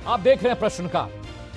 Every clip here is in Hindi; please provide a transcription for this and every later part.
आप देख रहे हैं प्रश्नकाल।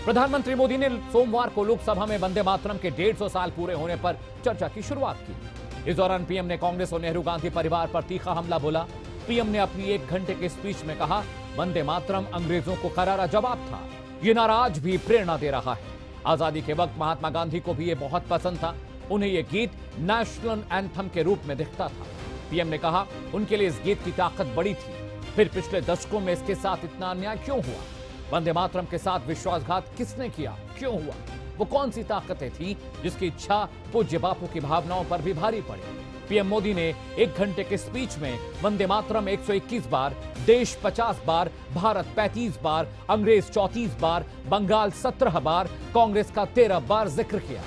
प्रधानमंत्री मोदी ने सोमवार को लोकसभा में वंदे मातरम के 150 साल पूरे होने पर चर्चा की शुरुआत की। इस दौरान पीएम ने कांग्रेस और नेहरू गांधी परिवार पर तीखा हमला बोला। पीएम ने अपनी 1 घंटे के स्पीच में कहा, वंदे मातरम अंग्रेजों को करारा जवाब था। ये नारा आज भी प्रेरणा दे रहा है। आजादी के वक्त महात्मा गांधी को भी ये बहुत पसंद था। उन्हें यह गीत नेशनल एंथम के रूप में दिखता था। पीएम ने कहा, उनके लिए इस गीत की ताकत बड़ी थी। फिर पिछले दशकों में इसके साथ इतना अन्याय क्यों हुआ? वंदे मातरम के साथ विश्वासघात किसने किया? क्यों हुआ? वो कौन सी ताकतें थी जिसकी इच्छा पूज्य बापू की भावनाओं पर भी भारी पड़ी? पीएम मोदी ने 1 घंटे के स्पीच में वंदे मातरम 121 बार, देश 50 बार, भारत 35 बार, अंग्रेज 34 बार, बंगाल 17 बार, कांग्रेस का 13 बार जिक्र किया।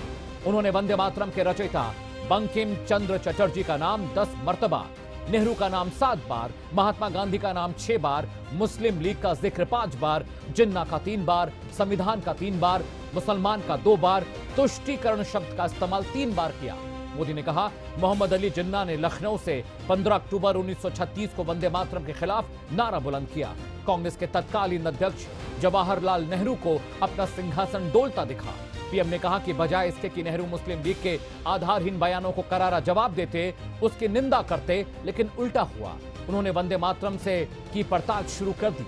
उन्होंने वंदे मातरम के रचयिता बंकिम चंद्र चटर्जी का नाम 10 मर्तबा, नेहरू का नाम 7 बार, महात्मा गांधी का नाम 6 बार, मुस्लिम लीग का जिक्र 5 बार, जिन्ना का 3 बार, संविधान का 3 बार, मुसलमान का 2 बार, तुष्टीकरण शब्द का इस्तेमाल 3 बार किया। मोदी ने कहा, मोहम्मद अली जिन्ना ने लखनऊ से 15 अक्टूबर 1936 को वंदे मातरम के खिलाफ नारा बुलंद किया। कांग्रेस के तत्कालीन अध्यक्ष जवाहरलाल नेहरू को अपना सिंहासन डोलता दिखा। पीएम ने कहा कि बजाय इसके कि नेहरू मुस्लिम लीग के आधारहीन बयानों को करारा जवाब देते, उसकी निंदा करते, लेकिन उल्टा हुआ। उन्होंने वंदे मातरम से की पड़ताल शुरू कर दी।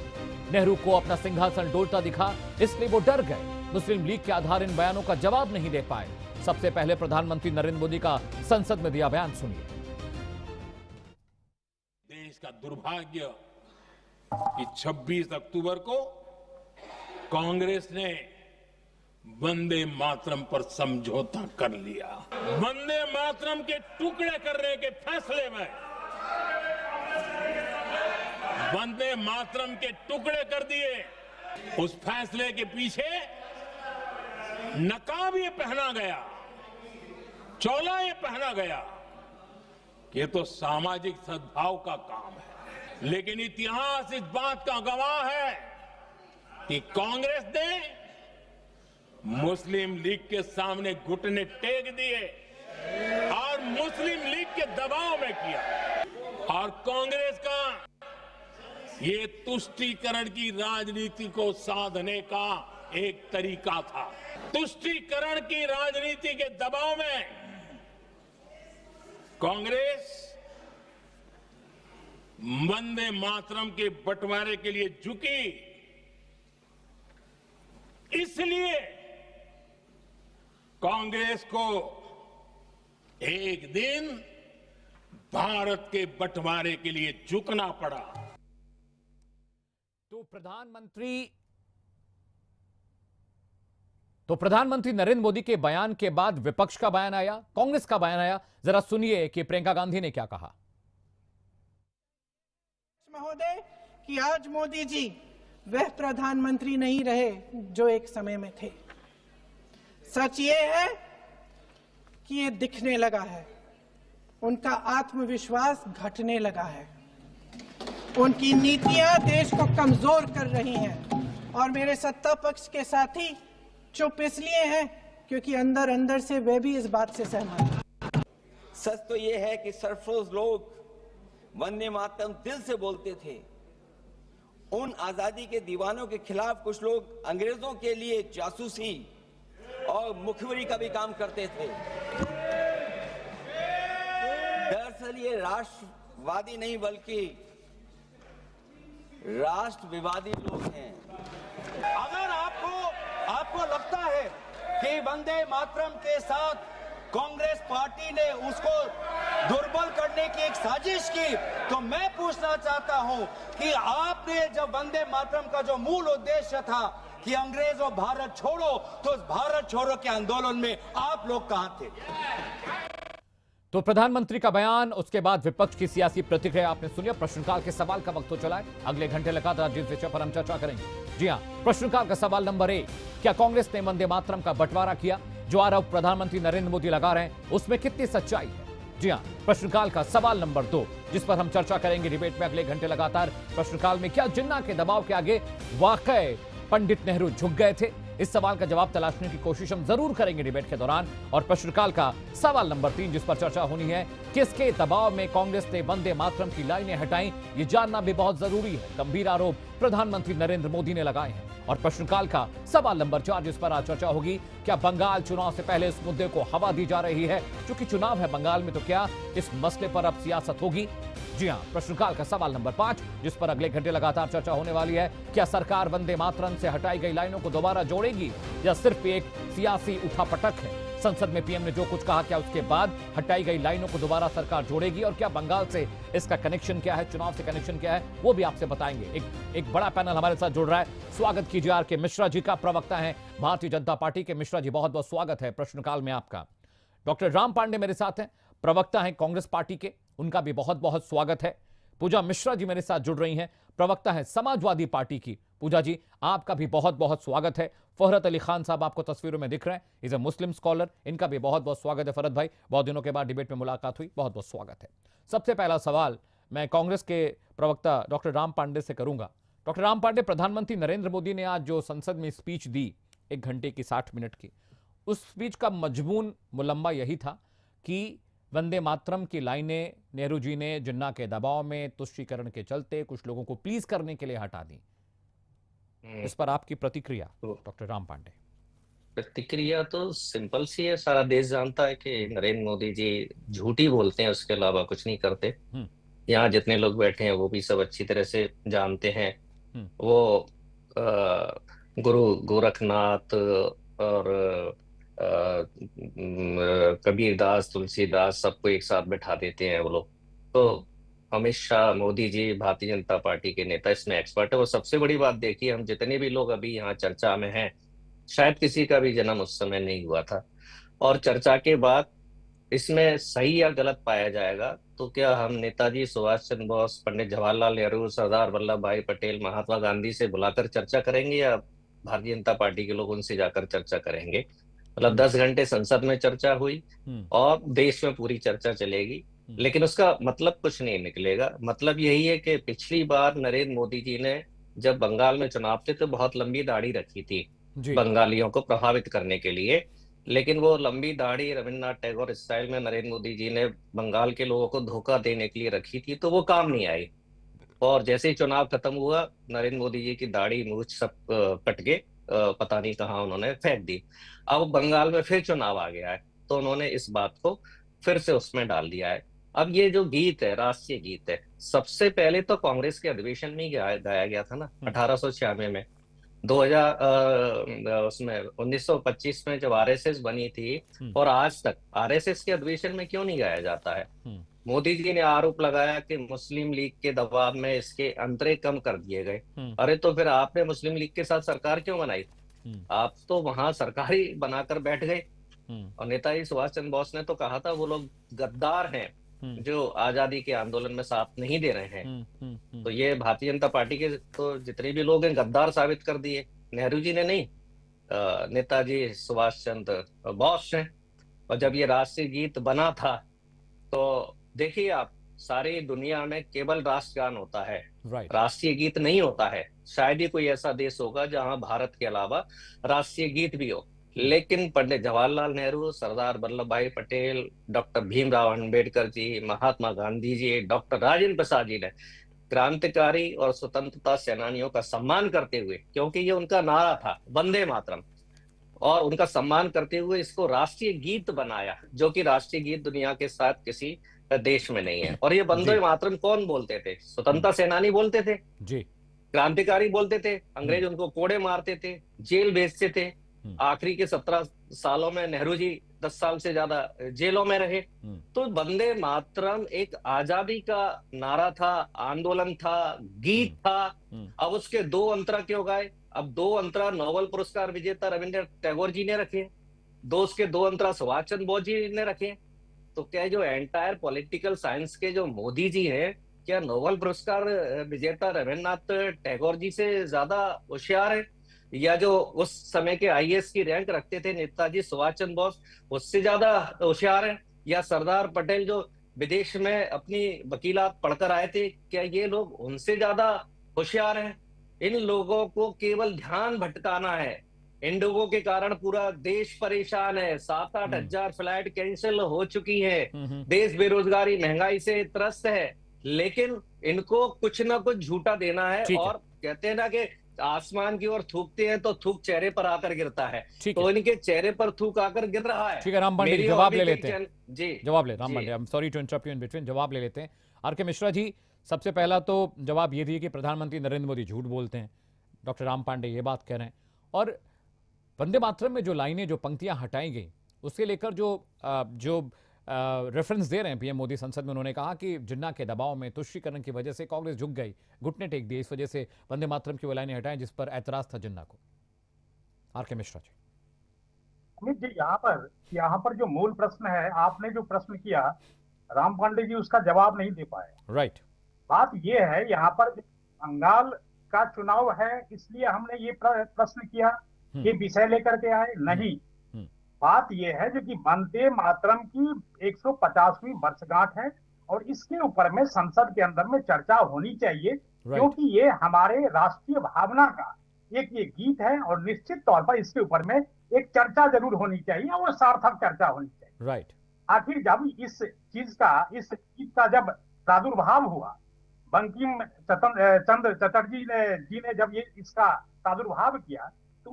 नेहरू को अपना सिंहासन डोलता दिखा, इसलिए वो डर गए। मुस्लिम लीग के आधारहीन बयानों का जवाब नहीं दे पाए। सबसे पहले प्रधानमंत्री नरेंद्र मोदी का संसद में दिया बयान सुनिए। देश का दुर्भाग्य कि 26 अक्टूबर को कांग्रेस ने वंदे मातरम पर समझौता कर लिया। वंदे मातरम के टुकड़े करने के फैसले में वंदे मातरम के टुकड़े कर दिए। उस फैसले के पीछे नकाब ये पहना गया, चोला ये पहना गया। ये तो सामाजिक सद्भाव का काम है, लेकिन इतिहास इस बात का गवाह है कि कांग्रेस ने मुस्लिम लीग के सामने घुटने टेक दिए और मुस्लिम लीग के दबाव में किया। और कांग्रेस का ये तुष्टीकरण की राजनीति को साधने का एक तरीका था। तुष्टीकरण की राजनीति के दबाव में कांग्रेस वंदे मातरम के बंटवारे के लिए झुकी। इसलिए कांग्रेस को एक दिन भारत के बंटवारे के लिए झुकना पड़ा। तो प्रधानमंत्री नरेंद्र मोदी के बयान के बाद विपक्ष का बयान आया, कांग्रेस का बयान आया। जरा सुनिए कि प्रियंका गांधी ने क्या कहा। महोदय, कि आज मोदी जी वह प्रधानमंत्री नहीं रहे जो एक समय में थे। सच ये है कि ये दिखने लगा है, उनका आत्मविश्वास घटने लगा है, उनकी नीतियां देश को कमजोर कर रही हैं। और मेरे सत्ता पक्ष के साथी चुप इसलिए हैं क्योंकि अंदर अंदर से वे भी इस बात से सहमत हैं। सच तो ये है कि सरफरोश लोग वंदे मातरम दिल से बोलते थे। उन आजादी के दीवानों के खिलाफ कुछ लोग अंग्रेजों के लिए जासूसी और मुखबिरी का भी काम करते थे। दरअसल ये राष्ट्रवादी नहीं बल्कि राष्ट्र विवादी लोग हैं। अगर आपको लगता है कि वंदे मातरम के साथ कांग्रेस पार्टी ने उसको दुर्बल करने की एक साजिश की, तो मैं पूछना चाहता हूं कि आपने जब वंदे मातरम का जो मूल उद्देश्य था कि अंग्रेज और भारत छोड़ो, तो उस भारत छोड़ो के आंदोलन में आप लोग कहां थे? तो प्रधानमंत्री का बयान, उसके बाद विपक्ष की सियासी प्रतिक्रिया आपने सुनी। प्रश्नकाल के सवाल का वक्त हो चला है। अगले घंटे लगातार जिस विषय पर हम चर्चा करेंगे। जी हां, प्रश्नकाल का सवाल नंबर 1, क्या कांग्रेस ने वंदे मातरम का बंटवारा किया? जो आरोप प्रधानमंत्री नरेंद्र मोदी लगा रहे हैं, उसमें कितनी सच्चाई है? जी हां, प्रश्नकाल का सवाल नंबर 2, जिस पर हम चर्चा करेंगे डिबेट में अगले घंटे लगातार। प्रश्नकाल में क्या जिन्ना के दबाव के आगे वाकई पंडित नेहरू झुक गए थे? इस सवाल का जवाब तलाशने की कोशिश हम जरूर करेंगे डिबेट के दौरान। और प्रश्नकाल का सवाल नंबर 3 जिस पर चर्चा होनी है, किसके दबाव में कांग्रेस ने वंदे मातरम की लाइनें हटाई, ये जानना भी बहुत जरूरी है। गंभीर आरोप प्रधानमंत्री नरेंद्र मोदी ने लगाए हैं। और प्रश्नकाल का सवाल नंबर 4 जिस पर आज चर्चा होगी, क्या बंगाल चुनाव से पहले इस मुद्दे को हवा दी जा रही है? क्योंकि चुनाव है बंगाल में, तो क्या इस मसले पर अब सियासत होगी? जी हां, प्रश्नकाल का सवाल नंबर 5 जिस पर अगले घंटे लगातार चर्चा होने वाली है, क्या सरकार वंदे मातरम से हटाई गई लाइनों को दोबारा जोड़ेगी या सिर्फ एक सियासी उठापटक है? संसद में पीएम ने जो कुछ कहा, क्या उसके बाद हटाई गई लाइनों को दोबारा सरकार जोड़ेगी? और क्या बंगाल से इसका कनेक्शन क्या है, चुनाव से कनेक्शन क्या है, वो भी आपसे बताएंगे। एक बड़ा पैनल हमारे साथ जुड़ रहा है। स्वागत कीजिए आर के मिश्रा जी का, प्रवक्ता हैं भारतीय जनता पार्टी के। मिश्रा जी, बहुत बहुत स्वागत है प्रश्नकाल में आपका। डॉक्टर राम पांडे मेरे साथ हैं, प्रवक्ता हैं कांग्रेस पार्टी के, उनका भी बहुत बहुत स्वागत है। पूजा मिश्रा जी मेरे साथ जुड़ रही हैं, प्रवक्ता हैं समाजवादी पार्टी की। पूजा जी, आपका भी बहुत बहुत स्वागत है। फहरत अली खान साहब आपको तस्वीरों में दिख रहे हैं, इज अ मुस्लिम स्कॉलर, इनका भी बहुत बहुत स्वागत है। फरत भाई, बहुत दिनों के बाद डिबेट में मुलाकात हुई, बहुत बहुत स्वागत है। सबसे पहला सवाल मैं कांग्रेस के प्रवक्ता डॉक्टर राम पांडे से करूंगा। डॉक्टर राम पांडे, प्रधानमंत्री नरेंद्र मोदी ने आज जो संसद में स्पीच दी 1 घंटे की 60 मिनट की, उस स्पीच का मजमून मुलम्मा यही था कि वंदे मातरम की लाइनें नेहरू जी ने जिन्ना के दबाव में तुष्टीकरण के चलते कुछ लोगों को प्लीज करने के लिए हटा दी। इस पर आपकी प्रतिक्रिया डॉक्टर राम पांडे? प्रतिक्रिया तो सिंपल सी है, सारा देश जानता है कि नरेंद्र मोदी जी झूठ ही बोलते हैं, उसके अलावा कुछ नहीं करते। यहाँ जितने लोग बैठे हैं वो भी सब अच्छी तरह से जानते हैं। वो गुरु गोरखनाथ और कबीरदास, तुलसीदास, सबको एक साथ बैठा देते हैं वो लोग। तो अमित शाह, मोदी जी भारतीय जनता पार्टी के नेता इसमें एक्सपर्ट है। और सबसे बड़ी बात देखिए, हम जितने भी लोग अभी यहाँ चर्चा में हैं, शायद किसी का भी जन्म उस समय नहीं हुआ था। और चर्चा के बाद इसमें सही या गलत पाया जाएगा तो क्या हम नेताजी सुभाष चंद्र बोस, पंडित जवाहरलाल नेहरू, सरदार वल्लभ भाई पटेल, महात्मा गांधी से बुलाकर चर्चा करेंगे या भारतीय जनता पार्टी के लोग उनसे जाकर चर्चा करेंगे? मतलब 10 घंटे संसद में चर्चा हुई और देश में पूरी चर्चा चलेगी, लेकिन उसका मतलब कुछ नहीं निकलेगा। मतलब यही है कि पिछली बार नरेंद्र मोदी जी ने जब बंगाल में चुनाव थे तो बहुत लंबी दाढ़ी रखी थी बंगालियों को प्रभावित करने के लिए, लेकिन वो लंबी दाढ़ी रविन्द्रनाथ टैगोर स्टाइल में नरेंद्र मोदी जी ने बंगाल के लोगों को धोखा देने के लिए रखी थी, तो वो काम नहीं आई। और जैसे ही चुनाव खत्म हुआ, नरेंद्र मोदी जी की दाढ़ी मूछ सब कट के पता नहीं कहाँ उन्होंने फेंक दी। अब बंगाल में फिर चुनाव आ गया है तो उन्होंने इस बात को फिर से उसमें डाल दिया है। अब ये जो गीत है, राष्ट्रीय गीत है, सबसे पहले तो कांग्रेस के अधिवेशन में ही गाया गया था ना, 1896 में। 2000 उसमें 1925 में जब आरएसएस बनी थी, और आज तक आरएसएस के अधिवेशन में क्यों नहीं गाया जाता है? मोदी जी ने आरोप लगाया कि मुस्लिम लीग के दबाव में इसके अंतरे कम कर दिए गए। अरे तो फिर आपने मुस्लिम लीग के साथ सरकार क्यों बनाई? आप तो वहां सरकार ही बनाकर बैठ गए। और नेताजी सुभाष चंद्र बोस ने तो कहा था वो लोग गद्दार हैं जो आजादी के आंदोलन में साथ नहीं दे रहे हैं। तो ये भारतीय जनता पार्टी के तो जितने भी लोग हैं गद्दार साबित कर दिए। नेहरू जी ने नहीं, नेताजी सुभाष चंद्र बोस ने। और जब ये राष्ट्रीय गीत बना था तो देखिए आप, सारी दुनिया में केवल राष्ट्रगान होता है, राष्ट्रीय गीत नहीं होता है। शायद ही कोई ऐसा देश होगा जहां भारत के अलावा राष्ट्रीय गीत भी हो। लेकिन पंडित जवाहरलाल नेहरू, सरदार वल्लभ भाई पटेल, डॉक्टर भीमराव अंबेडकर जी, महात्मा गांधी जी, डॉक्टर राजेंद्र प्रसाद जी ने क्रांतिकारी और स्वतंत्रता सेनानियों का सम्मान करते हुए, क्योंकि ये उनका नारा था वंदे मातरम, और उनका सम्मान करते हुए इसको राष्ट्रीय गीत बनाया, जो कि राष्ट्रीय गीत दुनिया के साथ किसी देश में नहीं है। और ये वंदे मातरम कौन बोलते थे? स्वतंत्रता सेनानी बोलते थे जी, क्रांतिकारी बोलते थे। अंग्रेज उनको कोड़े मारते थे, जेल भेजते थे। आखिरी के 17 सालों में नेहरू जी 10 साल से ज्यादा जेलों में रहे। तो वंदे मातरम एक आजादी का नारा था, आंदोलन था, गीत था। अब उसके 2 अंतरा क्यों गाए? अब 2 अंतरा नोबेल पुरस्कार विजेता रविन्द्रनाथ टैगोर जी ने रखे, 2 अंतरा सुभाष चंद्र बोस जी ने रखे। तो क्या जो एंटायर पॉलिटिकल साइंस के जो मोदी जी हैं, क्या नोबेल पुरस्कार विजेता रविन्द्रनाथ टैगोर जी से ज्यादा होशियार है? या जो उस समय के आईएएस की रैंक रखते थे नेताजी सुभाष चंद्र बोस, उससे ज्यादा होशियार है? या सरदार पटेल जो विदेश में अपनी वकीलात पढ़कर आए थे, क्या ये लोग उनसे ज्यादा होशियार हैं? इन लोगों को केवल ध्यान भटकाना है, इंडिगो के कारण पूरा देश परेशान है, 7-8 हजार फ्लाइट कैंसिल हो चुकी है, देश बेरोजगारी महंगाई से त्रस्त है, लेकिन इनको कुछ ना कुछ झूठा देना है। और कहते हैं ना कि आसमान की ओर थूकते हैं तो थूक चेहरे पर आकर गिरता है, तो इनके चेहरे पर थूक आकर गिर रहा है। ठीक है राम पांडे जी, जवाब ले लेते हैं। जी जवाब ले, Ram Pandey, I am sorry to interrupt you in between, जवाब ले लेते हैं। आर के मिश्रा जी, सबसे पहला तो जवाब ये दिए कि प्रधानमंत्री नरेंद्र मोदी झूठ बोलते हैं, डॉक्टर राम पांडे ये बात कह रहे हैं। और वंदे मातरम में जो लाइनें, जो पंक्तियां हटाई गई, उसके लेकर जो रेफरेंस दे रहे हैं पीएम मोदी संसद में, उन्होंने कहा कि जिन्ना के दबाव में, तुष्टीकरण की वजह से कांग्रेस झुक गई, घुटने टेक दिए, इस वजह से वंदे मातरम की वो लाइनें हटाएं जिस पर ऐतराज था जिन्ना को। Are K Mishra ji. अमित जी, यहाँ पर जो मूल प्रश्न है, आपने जो प्रश्न किया, राम पांडे जी उसका जवाब नहीं दे पाए। राइट। बात ये है, यहाँ पर बंगाल का चुनाव है इसलिए हमने ये प्रश्न किया, ये विषय लेकर के आए नहीं। बात यह है जो कि वंदे मातरम की 150वीं वर्षगांठ है और इसके ऊपर में संसद के अंदर में चर्चा होनी चाहिए, क्योंकि ये हमारे राष्ट्रीय भावना का एक ये गीत है और निश्चित तौर पर इसके ऊपर में एक चर्चा जरूर होनी चाहिए और सार्थक चर्चा होनी चाहिए। राइट। आखिर जब इस गीत का जब प्रादुर्भाव हुआ, बंकिम चंद्र चटर्जी ने जब ये इसका प्रादुर्भाव किया, तो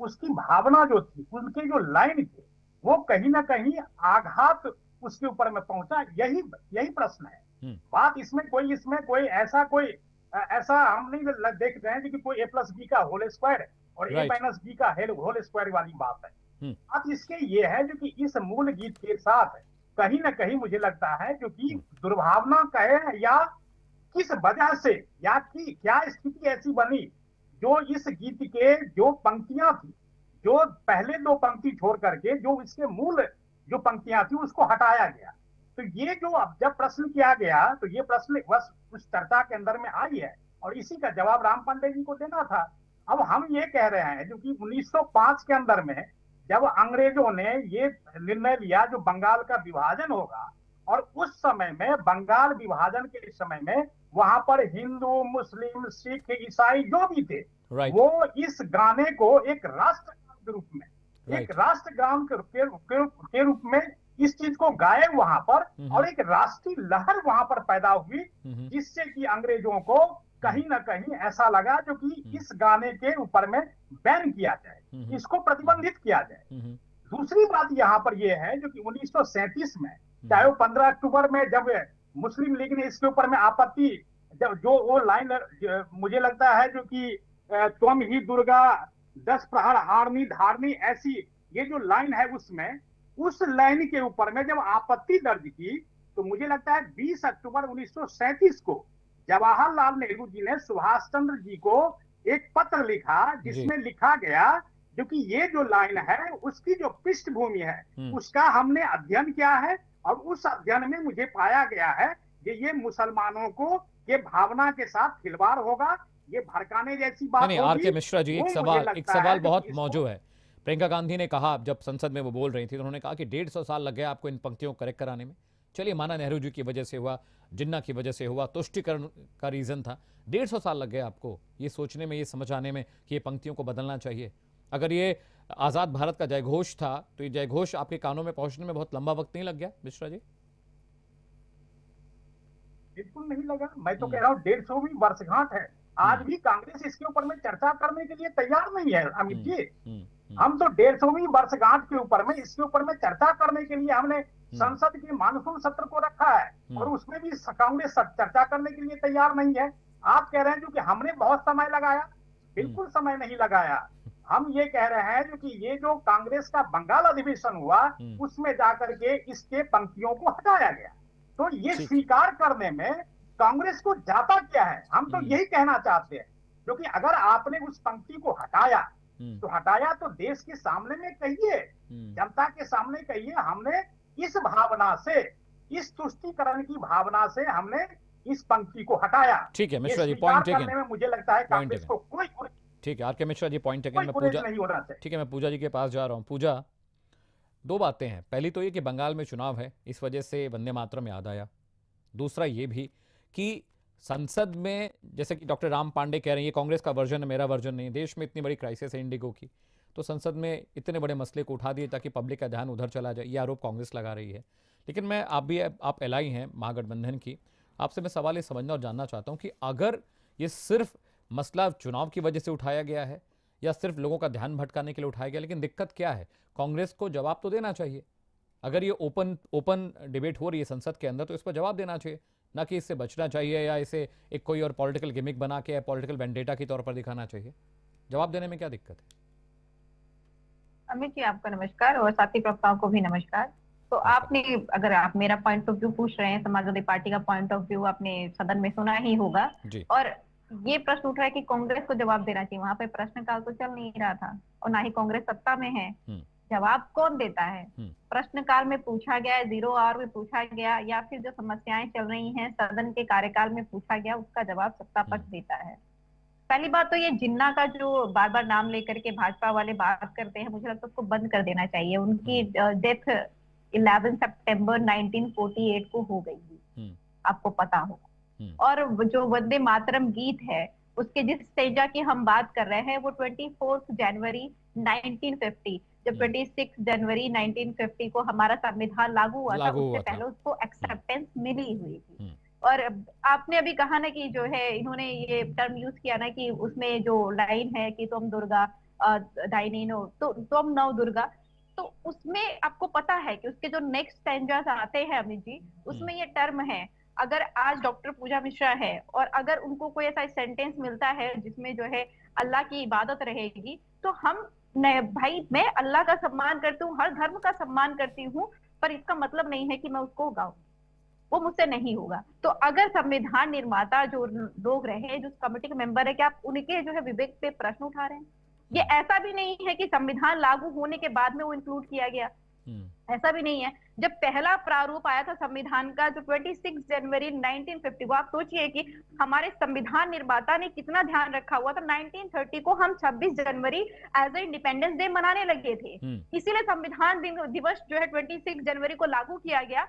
उसकी भावना जो थी, उनके जो लाइन थे, वो कहीं ना कहीं आघात उसके ऊपर में पहुंचा। यही प्रश्न है। बात इसमें कोई ऐसा हम नहीं देख रहे हैं कि कोई A+B का होल स्क्वायर और A-B का होल स्क्वायर वाली बात है। बात इसके ये है जो कि इस मूल गीत के साथ कहीं ना कहीं मुझे लगता है जो कि दुर्भावना कहे या किस वजह से या कि क्या स्थिति ऐसी बनी जो इस गीत के जो पंक्तियां थी, जो पहले 2 पंक्ति छोड़ करके जो इसके मूल जो पंक्तियां थी उसको हटाया गया। तो ये जो अब जब प्रश्न किया गया तो ये प्रश्न बस उस चर्चा के अंदर में आई है और इसी का जवाब राम पांडे जी को देना था। अब हम ये कह रहे हैं जो कि 1905 के अंदर में जब अंग्रेजों ने ये निर्णय लिया जो बंगाल का विभाजन होगा, और उस समय में बंगाल विभाजन के समय में वहां पर हिंदू, मुस्लिम, सिख, ईसाई जो भी थे, वो इस गाने को एक राष्ट्रगान के रूप में, एक राष्ट्रगान के रूप में इस चीज को गाए वहां पर, और एक राष्ट्रीय लहर वहां पर पैदा हुई, जिससे कि अंग्रेजों को कहीं ना कहीं ऐसा लगा जो कि इस गाने के ऊपर में बैन किया जाए, इसको प्रतिबंधित किया जाए। दूसरी बात यहाँ पर यह है जो कि 1937 में, चाहे वो 15 अक्टूबर में जब मुस्लिम लीग ने इसके ऊपर में आपत्ति, जब जो वो लाइन मुझे लगता है जो कि त्वम ही दुर्गा 10 प्रहर हारनी धारनी, ऐसी ये जो लाइन है, उसमें उस लाइन के ऊपर में जब आपत्ति दर्ज की, तो मुझे लगता है 20 अक्टूबर 1937 को जवाहरलाल नेहरू जी ने सुभाष चंद्र जी को एक पत्र लिखा, जिसमें लिखा गया जो कि ये जो लाइन है उसकी जो पृष्ठभूमि है उसका हमने अध्ययन किया है, और उस अध्ययन में मुझे पाया गया है कि ये मुसलमानों को ये भावना के साथ खिलवाड़ होगा, ये भड़काने जैसी बात होगी। आर के मिश्रा जी, एक सवाल बहुत मौजूद है। प्रियंका गांधी ने कहा, जब संसद में वो बोल रही थी तो उन्होंने कहा कि 150 साल लग गया आपको इन पंक्तियों को करेक्ट कराने में। चलिए माना नेहरू जी की वजह से हुआ, जिन्ना की वजह से हुआ, तुष्टीकरण का रीजन था, 150 साल लग गए आपको ये सोचने में, ये समझ आने में कि ये पंक्तियों को बदलना चाहिए। अगर ये आजाद भारत का जयघोष था तो ये जयघोष आपके कानों में पहुंचने में बहुत लंबा वक्त नहीं लग गया मिश्रा जी? बिल्कुल नहीं लगा। मैं तो कह रहा हूँ 150वीं वर्षगांठ है, आज भी कांग्रेस इसके ऊपर में चर्चा करने के लिए तैयार नहीं है अमित जी। हम तो 150वीं वर्षगांठ के ऊपर में, इसके ऊपर में चर्चा करने के लिए हमने संसद के मानसून सत्र को रखा है, और उसमें भी कांग्रेस चर्चा करने के लिए तैयार नहीं है। आप कह रहे हैं जो कि हमने बहुत समय लगाया, बिल्कुल समय नहीं लगाया। हम ये कह रहे हैं जो कि ये जो कांग्रेस का बंगाल अधिवेशन हुआ, उसमें जाकर के इसके पंक्तियों को हटाया गया, तो ये स्वीकार करने में कांग्रेस को जाता क्या है? हम तो यही कहना चाहते हैं, क्योंकि अगर आपने उस पंक्ति को हटाया तो देश के सामने में कहिए, जनता के सामने कहिए, हमने इस भावना से, इस तुष्टीकरण की भावना से हमने इस पंक्ति को हटाया। ठीक है मिश्रा जी, पॉइंट टेकन। मुझे लगता है कांग्रेस को कोई, ठीक है are K Mishra ji, point taken. ठीक है, मैं पूजा जी के पास जा रहा हूँ। पूजा, 2 बातें हैं। पहली तो ये कि बंगाल में चुनाव है, इस वजह से वंदे मातरम याद आया। दूसरा ये भी कि संसद में, जैसे कि डॉक्टर राम पांडे कह रहे हैं, ये कांग्रेस का वर्जन है, मेरा वर्जन नहीं। देश में इतनी बड़ी क्राइसिस है इंडिगो की, तो संसद में इतने बड़े मसले को उठा दिए ताकि पब्लिक का ध्यान उधर चला जाए, ये आरोप कांग्रेस लगा रही है। लेकिन मैं आप एलआई हैं महागठबंधन की, आपसे मैं सवाल ये समझना और जानना चाहता हूं कि अगर ये सिर्फ मसला चुनाव की वजह से उठाया गया है या सिर्फ लोगों का ध्यान भटकाने के लिए उठाया गया, लेकिन दिक्कत क्या है? कांग्रेस को जवाब तो देना चाहिए। अगर ये ओपन डिबेट हो रही है संसद के अंदर तो इस पर जवाब देना चाहिए, ना कि इससे बचना चाहिए या इसे एक कोई और पॉलिटिकल गिमिक बना के या पॉलिटिकल वेंडेटा के तौर पर दिखाना चाहिए। जवाब देने में क्या दिक्कत है? अमित जी आपका नमस्कार और साथी प्रवक्ताओं को भी नमस्कार। तो आपने, अगर आप मेरा पॉइंट ऑफ व्यू पूछ रहे हैं, समाजवादी पार्टी का पॉइंट ऑफ व्यू आपने सदन में सुना ही होगा। और ये प्रश्न उठ रहा है कि कांग्रेस को जवाब देना चाहिए। वहां पे प्रश्नकाल तो चल नहीं रहा था और ना ही कांग्रेस सत्ता में है। जवाब कौन देता है? प्रश्नकाल में पूछा गया, 0 आवर में पूछा गया, या फिर जो समस्याएं चल रही हैं सदन के कार्यकाल में पूछा गया, उसका जवाब सत्ता पक्ष देता है। पहली बात तो ये जिन्ना का जो बार बार नाम लेकर के भाजपा वाले बात करते हैं, मुझे लगता है उसको बंद कर देना चाहिए। उनकी डेथ 11 सितंबर 1948 को हो गई थी, आपको पता होगा। और जो वंदे मातरम गीत है उसके जिस स्टेजा की हम बात कर रहे हैं वो 24 जनवरी 1950, जब 26 जनवरी 1950 को हमारा संविधान लागू हुआ था, उससे पहले उसको एक्सेप्टेंस मिली हुई थी। और आपने अभी कहा ना कि जो है इन्होंने ये टर्म यूज किया ना कि उसमें जो लाइन है कि तुम दुर्गा दाइनीनो, तो तुम नव दुर्गा, तो उसमें आपको पता है कि उसके जो नेक्स्ट स्टेंजास आते हैं अमित जी, उसमें ये टर्म है। अगर आज डॉक्टर पूजा मिश्रा है और अगर उनको कोई ऐसा सेंटेंस मिलता है जिसमें जो है अल्लाह की इबादत रहेगी, तो हम भाई मैं अल्लाह का सम्मान करती हूँ, हर धर्म का सम्मान करती हूँ, पर इसका मतलब नहीं है कि मैं उसको गाऊं, वो मुझसे नहीं होगा। तो अगर संविधान निर्माता जो लोग रहे, जो कमेटी के मेंबर है, क्या आप उनके जो है विवेक पे प्रश्न उठा रहे हैं? ये ऐसा भी नहीं है कि संविधान लागू होने के बाद में वो इंक्लूड किया गया, ऐसा भी नहीं है। जब पहला प्रारूप आया था संविधान का जो 26 जनवरी 1950, वो आप सोचिए कि हमारे संविधान निर्माता ने कितना ध्यान रखा हुआ था। 1930 को हम 26 जनवरी एज ए इंडिपेंडेंस डे मनाने लगे थे, इसीलिए संविधान दिवस जो है 26 जनवरी को लागू किया गया,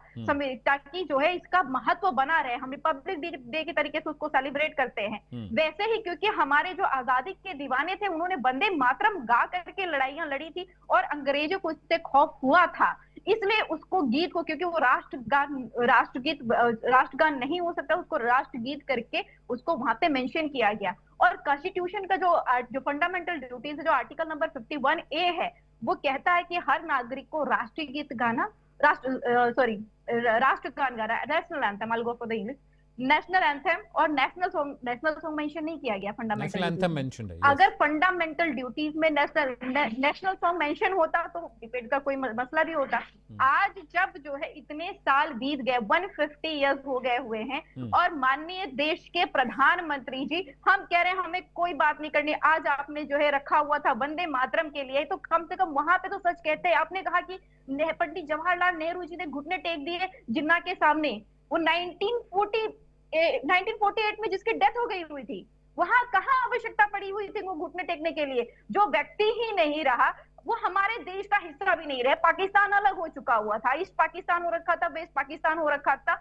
ताकि जो है इसका महत्व बना रहे। हम रिपब्लिक डे के तरीके से उसको सेलिब्रेट करते हैं। वैसे ही क्योंकि हमारे जो आजादी के दीवाने थे उन्होंने वंदे मातरम गा करके लड़ाइयां लड़ी थी और अंग्रेजों को इससे खौफ हुआ था, इसलिए उसको गीत को, क्योंकि वो राष्ट्रगान नहीं हो सकता, उसको राष्ट्रगीत करके उसको वहां पे मेंशन किया गया। और कॉन्स्टिट्यूशन का जो फंडामेंटल ड्यूटीज है, जो आर्टिकल नंबर 51A है, वो कहता है कि हर नागरिक को राष्ट्रीय गीत गाना, राष्ट्रगान गाना, national anthem, I will go for the English, national anthem और नेशनल सॉन्ग मेंशन नहीं किया गया फंडामेंटल एंथम मेंशन है। अगर फंडामेंटल ड्यूटीज में नेशनल सॉन्ग मेंशन होता तो डिबेट का कोई मसला भी होता। आज जब जो है इतने साल बीत गए, 150 इयर्स हो गए हुए हैं, और माननीय देश के प्रधानमंत्री जी हम कह रहे हैं हमें कोई बात नहीं करनी। आज आपने जो है रखा हुआ था वंदे मातरम के लिए, तो कम से कम वहां पे तो सच कहते हैं। आपने कहा कि पंडित जवाहरलाल नेहरू जी ने घुटने टेक दिए जिन्ना के सामने, वो 1948 में जिसकी डेथ हो गई हुई थी, वहां कहां आवश्यकता पड़ी हुई थी वो घुटने टेकने के लिए? जो व्यक्ति ही नहीं रहा वो हमारे देश का हिस्सा भी नहीं रहे। पाकिस्तान अलग हो चुका हुआ था, ईस्ट पाकिस्तान हो रखा था, वेस्ट पाकिस्तान हो रखा था,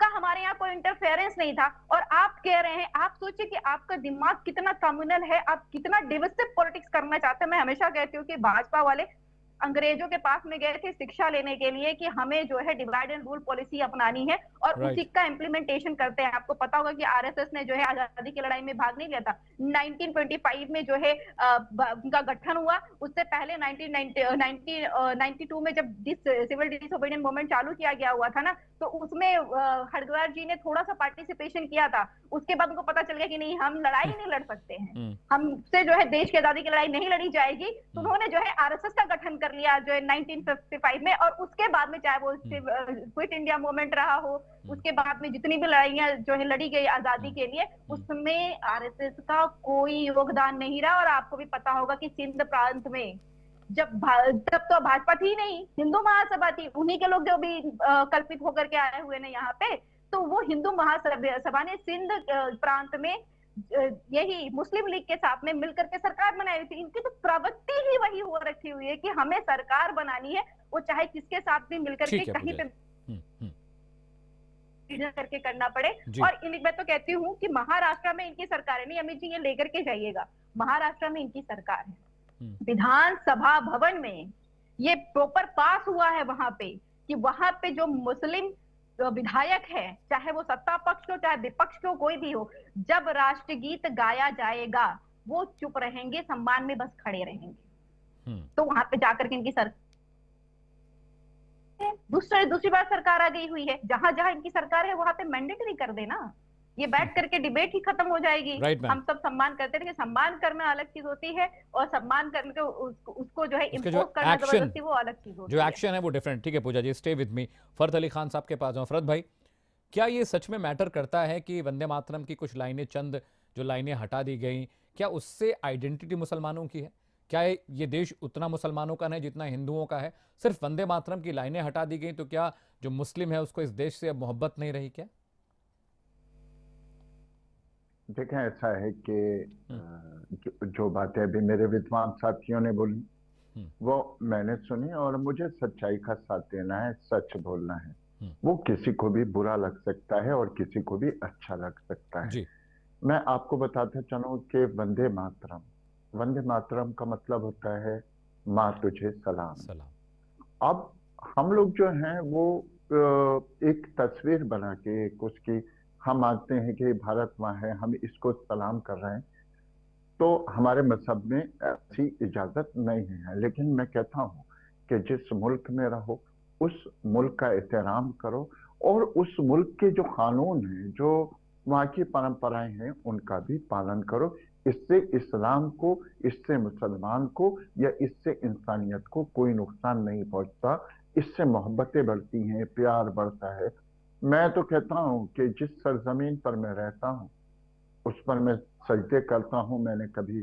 हमारे यहाँ कोई इंटरफेरेंस नहीं था। और आप कह रहे हैं, आप सोचिए कि आपका दिमाग कितना कम्युनल है, आप कितना डिविसिव पॉलिटिक्स करना चाहते हैं। मैं हमेशा कहती हूँ कि भाजपा वाले अंग्रेजों के पास में गए थे शिक्षा लेने के लिए कि हमें जो है डिवाइड एंड रूल पॉलिसी अपनानी है, और उसी का इम्प्लीमेंटेशन करते हैं। आपको पता होगा कि आरएसएस ने जो है आजादी की लड़ाई में भाग नहीं लिया था। 1925 में जो है उनका गठन हुआ, उससे पहले 1992 में जब सिविल डिसोबीडियंस मूवमेंट चालू किया गया हुआ था ना, तो उसमें हरिद्वार जी ने थोड़ा सा पार्टिसिपेशन किया था। उसके बाद उनको पता चल गया कि नहीं, हम लड़ाई नहीं लड़ सकते हैं, हमसे जो है देश की आजादी की लड़ाई नहीं लड़ी जाएगी। तो उन्होंने जो है आरएसएस का गठन कर लिया जो है 1955 में, और उसके बाद में चाहे वो क्विट इंडिया मूवमेंट रहा हो, उसके बाद में जितनी भी लड़ाइयां जो है लड़ी गई आजादी के लिए, उसमें आरएसएस का कोई योगदान नहीं रहा। और आपको भी पता होगा कि सिंध प्रांत में जब तो भाजपा थी नहीं, हिंदू महासभा थी, उन्हीं के लोग जो भी कल्पित होकर के आए हुए ने यहाँ पे, तो वो हिंदू महासभा ने सिंध प्रांत में यही मुस्लिम लीग के साथ में मिलकर के सरकार बनाई थी। इनकी तो प्रवृत्ति ही वही हो रखी हुई है कि हमें सरकार बनानी है, वो चाहे किसके साथ भी मिलकर के कहीं पे करके करना पड़े। और मैं तो कहती हूँ कि महाराष्ट्र में इनकी सरकार है, नहीं अमित जी ये लेकर के जाइएगा, महाराष्ट्र में इनकी सरकार है, विधानसभा भवन में ये प्रॉपर पास हुआ है वहां पे कि वहां पे जो मुस्लिम विधायक है, चाहे वो सत्ता पक्ष हो चाहे विपक्ष हो, कोई भी हो, जब राष्ट्रगीत गाया जाएगा वो चुप रहेंगे, सम्मान में बस खड़े रहेंगे। तो वहां पे जाकर के इनकी दूसरी बार सरकार आ गई हुई है, जहां जहां इनकी सरकार है वहां पे मैंडेटरी कर देना, ये बैठ करके डिबेट ही खत्म हो जाएगी। हम सब सम्मान करते हैं, सम्मान करना अलग चीज होती है और सम्मान करने के उसको जो है इम्पोज करना जबरदस्ती वो अलग चीज होती है। जो एक्शन है वो डिफरेंट। ठीक है Pooja ji, stay with me. Farad Ali Khan sahab के पास जाऊं। फरद भाई, क्या ये सच में मैटर करता है कि वंदे मातरम की कुछ लाइनें, चंद जो लाइनें हटा दी गई, क्या उससे आइडेंटिटी मुसलमानों की है? क्या ये देश उतना मुसलमानों का नहीं जितना हिंदुओं का है? सिर्फ वंदे मातरम की लाइनें हटा दी गई तो क्या जो मुस्लिम है उसको इस देश से अब मोहब्बत नहीं रही क्या? देखें, ऐसा है कि जो बातें अभी मेरे विद्वान साथियों ने बोली वो मैंने सुनी और मुझे सच्चाई का साथ देना है, सच बोलना है। वो किसी को भी बुरा लग सकता है और किसी को भी अच्छा लग सकता है जी। मैं आपको बताता चलूं कि वंदे मातरम का मतलब होता है माँ तुझे सलाम। अब हम लोग जो हैं वो एक तस्वीर बना के उसकी हम मानते हैं कि भारत माँ है, हम इसको सलाम कर रहे हैं, तो हमारे मजहब में ऐसी इजाजत नहीं है। लेकिन मैं कहता हूँ कि जिस मुल्क में रहो उस मुल्क का एहतराम करो और उस मुल्क के जो कानून हैं, जो वहाँ की परंपराएं हैं, उनका भी पालन करो। इससे इस्लाम को, इससे मुसलमान को या इससे इंसानियत को कोई नुकसान नहीं पहुंचता। इससे मोहब्बतें बढ़ती हैं, प्यार बढ़ता है। मैं तो कहता हूं कि जिस सरजमीन पर मैं रहता हूं उस पर मैं सजदे करता हूं। मैंने कभी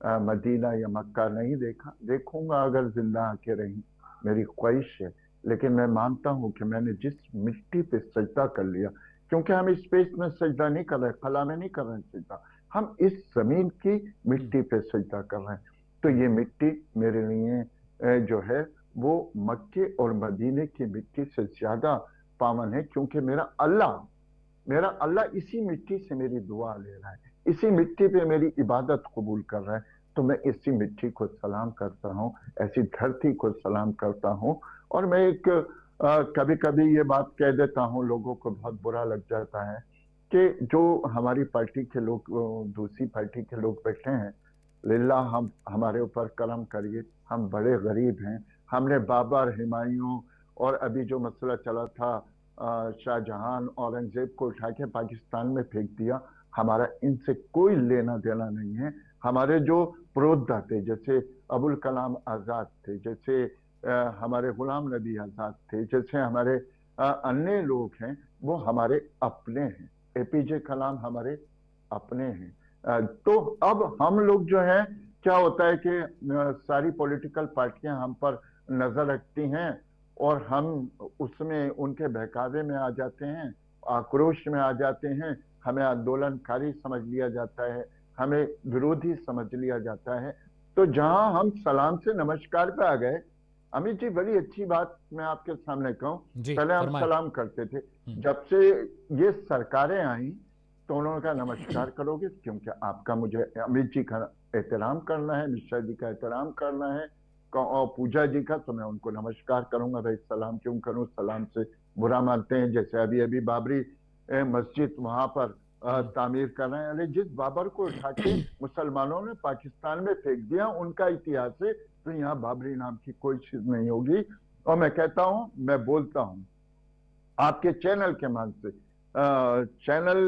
मदीना या मक्का नहीं देखा, देखूंगा अगर जिंदा आके रही, मेरी ख्वाहिश है। लेकिन मैं मानता हूं कि मैंने जिस मिट्टी पे सजदा कर लिया, क्योंकि हम इस स्पेस में सजदा नहीं कर रहे, खला में नहीं कर रहे सजदा, हम इस जमीन की मिट्टी पे सजदा कर रहे हैं। तो ये मिट्टी मेरे लिए जो है वो मक्के और मदीने की मिट्टी से ज्यादा पावन है, क्योंकि मेरा अल्लाह इसी मिट्टी से मेरी दुआ ले रहा है, इसी मिट्टी पे मेरी इबादत कबूल कर रहा है। तो मैं इसी मिट्टी को सलाम करता हूँ, ऐसी धरती को सलाम करता हूँ। और मैं एक कभी कभी ये बात कह देता हूँ, लोगों को बहुत बुरा लग जाता है कि जो हमारी पार्टी के लोग दूसरी पार्टी के लोग बैठे हैं, लिल्ला हम हमारे ऊपर करम करिए, हम बड़े गरीब हैं, हमने बाबर, हुमायूं और अभी जो मसला चला था शाहजहां, औरंगजेब को उठा के पाकिस्तान में फेंक दिया। हमारा इनसे कोई लेना देना नहीं है। हमारे जो पुरोधा थे, जैसे अबुल कलाम आजाद थे, जैसे हमारे गुलाम नबी आजाद थे, जैसे हमारे अन्य लोग हैं, वो हमारे अपने हैं। एपीजे कलाम हमारे अपने हैं। तो अब हम लोग जो है, क्या होता है कि सारी पॉलिटिकल पार्टियां हम पर नजर रखती हैं और हम उसमें उनके बहकावे में आ जाते हैं, आक्रोश में आ जाते हैं, हमें आंदोलनकारी समझ लिया जाता है, हमें विरोधी समझ लिया जाता है। तो जहां हम सलाम से नमस्कार पे आ गए, अमित जी बड़ी अच्छी बात मैं आपके सामने कहूं, पहले हम सलाम करते थे, जब से ये सरकारें आई तो उन्होंने कहा नमस्कार करोगे, क्योंकि आपका मुझे अमित जी का एहतराम करना है, मिश्रा जी का एहतराम करना है और पूजा जी का, तो मैं उनको नमस्कार करूंगा। भाई सलाम क्यों करूं, सलाम से बुरा मानते हैं। जैसे अभी बाबरी मस्जिद वहां पर तामीर कर रहे हैं, अरे जिस बाबर को उठा के मुसलमानों ने पाकिस्तान में फेंक दिया, उनका इतिहास है, तो यहाँ बाबरी नाम की कोई चीज नहीं होगी। और मैं कहता हूं, मैं बोलता हूं आपके चैनल के माध्यम से, चैनल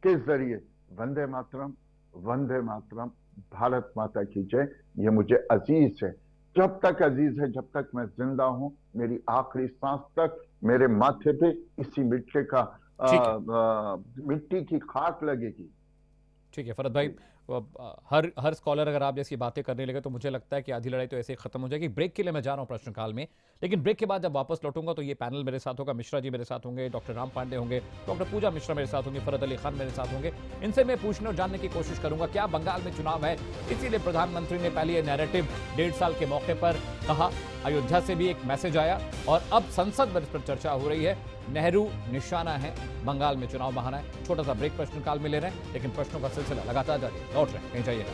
के जरिए, वंदे मातरम, वंदे मातरम, भारत माता की जय। ये मुझे अजीज है, जब तक अजीज है, जब तक मैं जिंदा हूं, मेरी आखिरी सांस तक मेरे माथे पे इसी मिट्टी की खाक लगेगी। ठीक है फरद भाई, हर स्कॉलर अगर आप जैसी बातें करने लगे तो मुझे लगता है कि आधी लड़ाई तो ऐसे ही खत्म हो जाएगी। ब्रेक के लिए मैं जा रहा हूं प्रश्नकाल में, लेकिन ब्रेक के बाद जब वापस लौटूंगा तो ये पैनल मेरे साथ होगा, मिश्रा जी मेरे साथ होंगे, डॉक्टर राम पांडे होंगे, डॉक्टर पूजा मिश्रा मेरे साथ होंगे, फरद अली खान मेरे साथ होंगे। इनसे मैं पूछने और जानने की कोशिश करूंगा क्या बंगाल में चुनाव है, इसीलिए प्रधानमंत्री ने पहले ये नैरेटिव 1.5 साल के मौके पर कहा। अयोध्या से भी एक मैसेज आया और अब संसद में इस पर चर्चा हो रही है। नेहरू निशाना है, बंगाल में चुनाव बहाना है। छोटा सा ब्रेक प्रश्नकाल में ले रहे हैं, लेकिन प्रश्नों का सिलसिला लगातार जारी है। लौट रहे हैं, कहीं जाइएगा।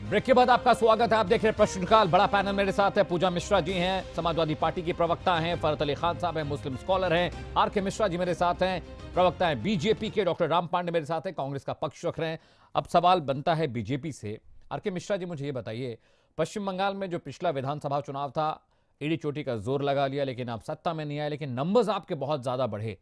ब्रेक के बाद आपका स्वागत है। आप देख रहे हैं प्रश्नकाल। बड़ा पैनल मेरे साथ है। पूजा मिश्रा जी हैं, समाजवादी पार्टी की प्रवक्ता हैं। फरहत अली खान साहब हैं, मुस्लिम स्कॉलर हैं। आर.के. मिश्रा जी मेरे साथ हैं, प्रवक्ता हैं बीजेपी के। डॉक्टर राम पांडे मेरे साथ हैं, कांग्रेस का पक्ष रख रहे हैं। अब सवाल बनता है बीजेपी से। आर.के. मिश्रा जी, मुझे ये बताइए, पश्चिम बंगाल में जो पिछला विधानसभा चुनाव था, एड़ी चोटी का जोर लगा लिया, लेकिन आप सत्ता में नहीं आए, लेकिन नंबर्स आपके बहुत ज्यादा बढ़े।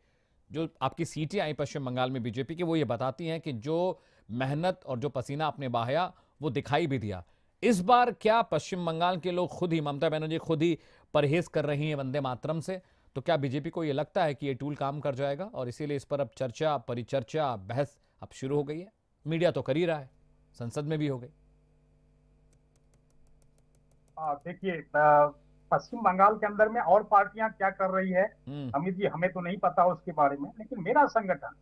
जो आपकी सीटें आई पश्चिम बंगाल में बीजेपी की, वो ये बताती हैं कि जो मेहनत और जो पसीना आपने बहाया वो दिखाई भी दिया। इस बार क्या पश्चिम बंगाल के लोग खुद ही, ममता बनर्जी खुद ही परहेज कर रही हैं वंदे मातरम से? तो क्या बीजेपी को ये लगता है कि ये टूल काम कर जाएगा और इसीलिए इस पर अब चर्चा, परिचर्चा, बहस अब शुरू हो गई है? मीडिया तो कर ही रहा है, संसद में भी हो गई। देखिए, पश्चिम बंगाल के अंदर में और पार्टियां क्या कर रही है अमित जी, हमें तो नहीं पता उसके बारे में, लेकिन मेरा संगठन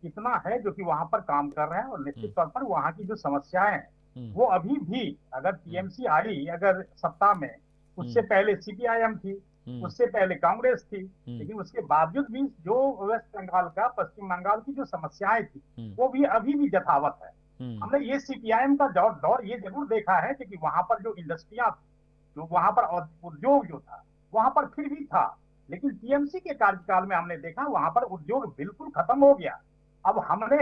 इतना है जो कि वहां पर काम कर रहा है और निश्चित तौर पर वहां की जो समस्याएं हैं वो अभी भी, अगर टीएमसी आई अगर सत्ता में, उससे पहले सीपीआईएम थी, उससे पहले कांग्रेस थी, लेकिन उसके बावजूद भी जो वेस्ट बंगाल का, पश्चिम बंगाल की जो समस्याएं थी वो भी अभी भी यथावत है। हमने ये सीपीआईएम का दौर ये जरूर देखा है कि वहां पर जो इंडस्ट्रियां, जो वहां पर उद्योग जो था वहां पर फिर भी था, लेकिन टीएमसी के कार्यकाल में हमने देखा वहां पर उद्योग बिल्कुल खत्म हो गया। अब हमने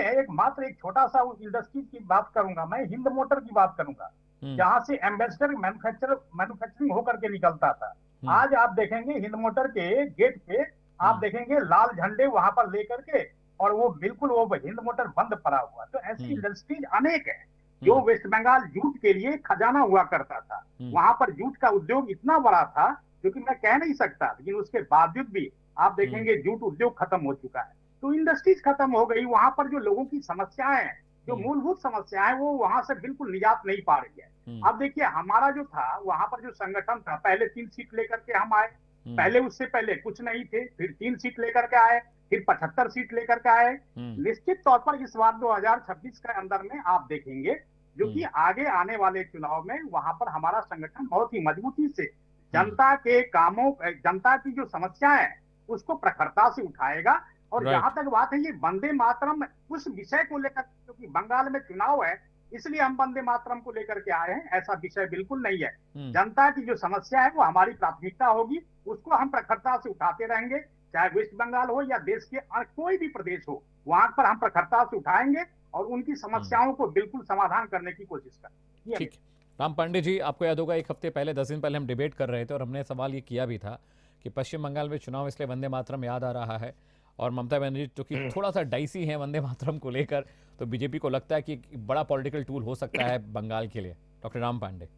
एक छोटा सा इंडस्ट्री की बात करूंगा, मैं हिंद मोटर की बात करूंगा, जहां से एम्बेसडर मैन्युफैक्चरिंग होकर के निकलता था। आज आप देखेंगे हिंद मोटर के गेट पे आप देखेंगे लाल झंडे वहां पर लेकर के, और वो बिल्कुल वो हिंद मोटर बंद पड़ा हुआ। तो ऐसी इंडस्ट्रीज अनेक है जो वेस्ट बंगाल जूट के लिए खजाना हुआ करता था। वहां पर जूट का उद्योग इतना बड़ा था जो कि मैं कह नहीं सकता, लेकिन उसके बावजूद भी आप देखेंगे जूट उद्योग खत्म हो चुका है। तो इंडस्ट्रीज खत्म हो गई, वहां पर जो लोगों की समस्याएं हैं, जो मूलभूत समस्याएं, वो वहां से बिल्कुल निजात नहीं पा रही है। अब देखिए, हमारा जो था वहां पर जो संगठन था, पहले 3 सीट लेकर के हम आए, पहले उससे पहले कुछ नहीं थे, फिर 3 सीट लेकर के आए, फिर 75 सीट लेकर के आए। निश्चित तौर पर इस बार 2026 के अंदर में आप देखेंगे जो कि आगे आने वाले चुनाव में वहां पर हमारा संगठन बहुत ही मजबूती से जनता के कामों, जनता की जो समस्याएं है उसको प्रखरता से उठाएगा। और जहां तक बात है ये वंदे मातरम, उस विषय को लेकर, क्योंकि बंगाल में चुनाव है इसलिए हम वंदे मातरम को लेकर के आए हैं, ऐसा विषय बिल्कुल नहीं है। जनता की जो समस्या है वो हमारी प्राथमिकता होगी, उसको हम प्रखरता से उठाते रहेंगे, चाहे वेस्ट बंगाल हो या देश के कोई भी प्रदेश हो, वहां पर हम प्रखरता से उठाएंगे और उनकी समस्याओं को बिल्कुल समाधान करने की कोशिश करेंगे। ठीक। राम पांडे जी, आपको याद होगा 1 हफ्ते पहले, 10 दिन पहले हम डिबेट कर रहे थे और हमने सवाल ये किया भी था कि पश्चिम बंगाल में चुनाव इसलिए वंदे मातरम याद आ रहा है, और ममता बनर्जी जो कि थोड़ा सा डाइसी है वंदे मातरम को लेकर, तो बीजेपी को लगता है कि बड़ा पॉलिटिकल टूल हो सकता है बंगाल के लिए। डॉक्टर राम पांडे।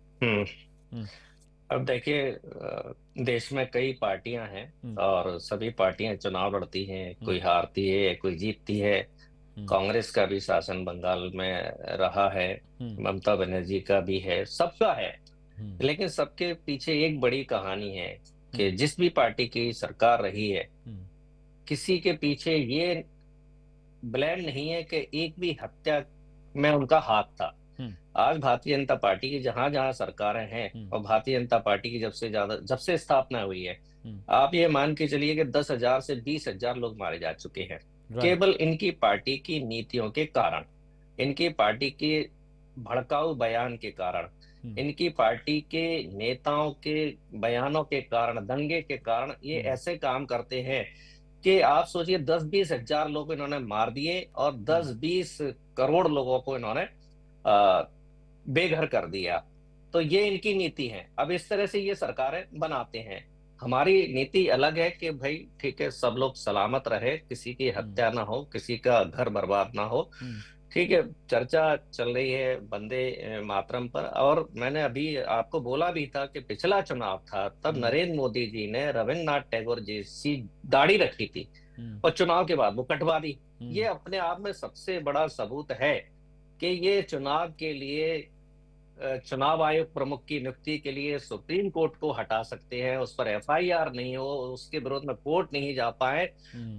अब देखिए, देश में कई पार्टियां हैं और सभी पार्टियां चुनाव लड़ती हैं, कोई हारती है, कोई जीतती है। कांग्रेस का भी शासन बंगाल में रहा है, ममता बनर्जी का भी है, सबका है, लेकिन सबके पीछे एक बड़ी कहानी है कि जिस भी पार्टी की सरकार रही है, किसी के पीछे ये ब्लेम नहीं है कि एक भी हत्या में उनका हाथ था। आज भारतीय जनता पार्टी की जहां जहां सरकारें हैं और भारतीय जनता पार्टी की जब से स्थापना हुई है, आप ये मान के चलिए कि 10,000 से 20,000 लोग मारे जा चुके हैं, केवल इनकी पार्टी की नीतियों के कारण, इनकी पार्टी के भड़काऊ बयान के कारण, इनकी पार्टी के नेताओं के बयानों के कारण, दंगे के कारण ये ऐसे काम करते हैं कि आप सोचिए 10-20 हजार लोग इन्होंने मार दिए और 10-20 करोड़ लोगों को इन्होंने बेघर कर दिया। तो ये इनकी नीति है। अब इस तरह से ये सरकारें बनाते हैं। हमारी नीति अलग है कि भाई ठीक है, सब लोग सलामत रहे, किसी की हत्या ना हो, किसी का घर बर्बाद ना हो। ठीक है, चर्चा चल रही है वंदे मातरम पर, और मैंने अभी आपको बोला भी था कि पिछला चुनाव था तब नरेंद्र मोदी जी ने रविन्द्रनाथ टैगोर जैसी दाढ़ी रखी थी और चुनाव के बाद वो कटवा दी। ये अपने आप में सबसे बड़ा सबूत है कि ये चुनाव के लिए, चुनाव आयोग प्रमुख की नियुक्ति के लिए सुप्रीम कोर्ट को हटा सकते हैं, उस पर एफआईआर नहीं हो, उसके विरोध में कोर्ट नहीं जा पाए,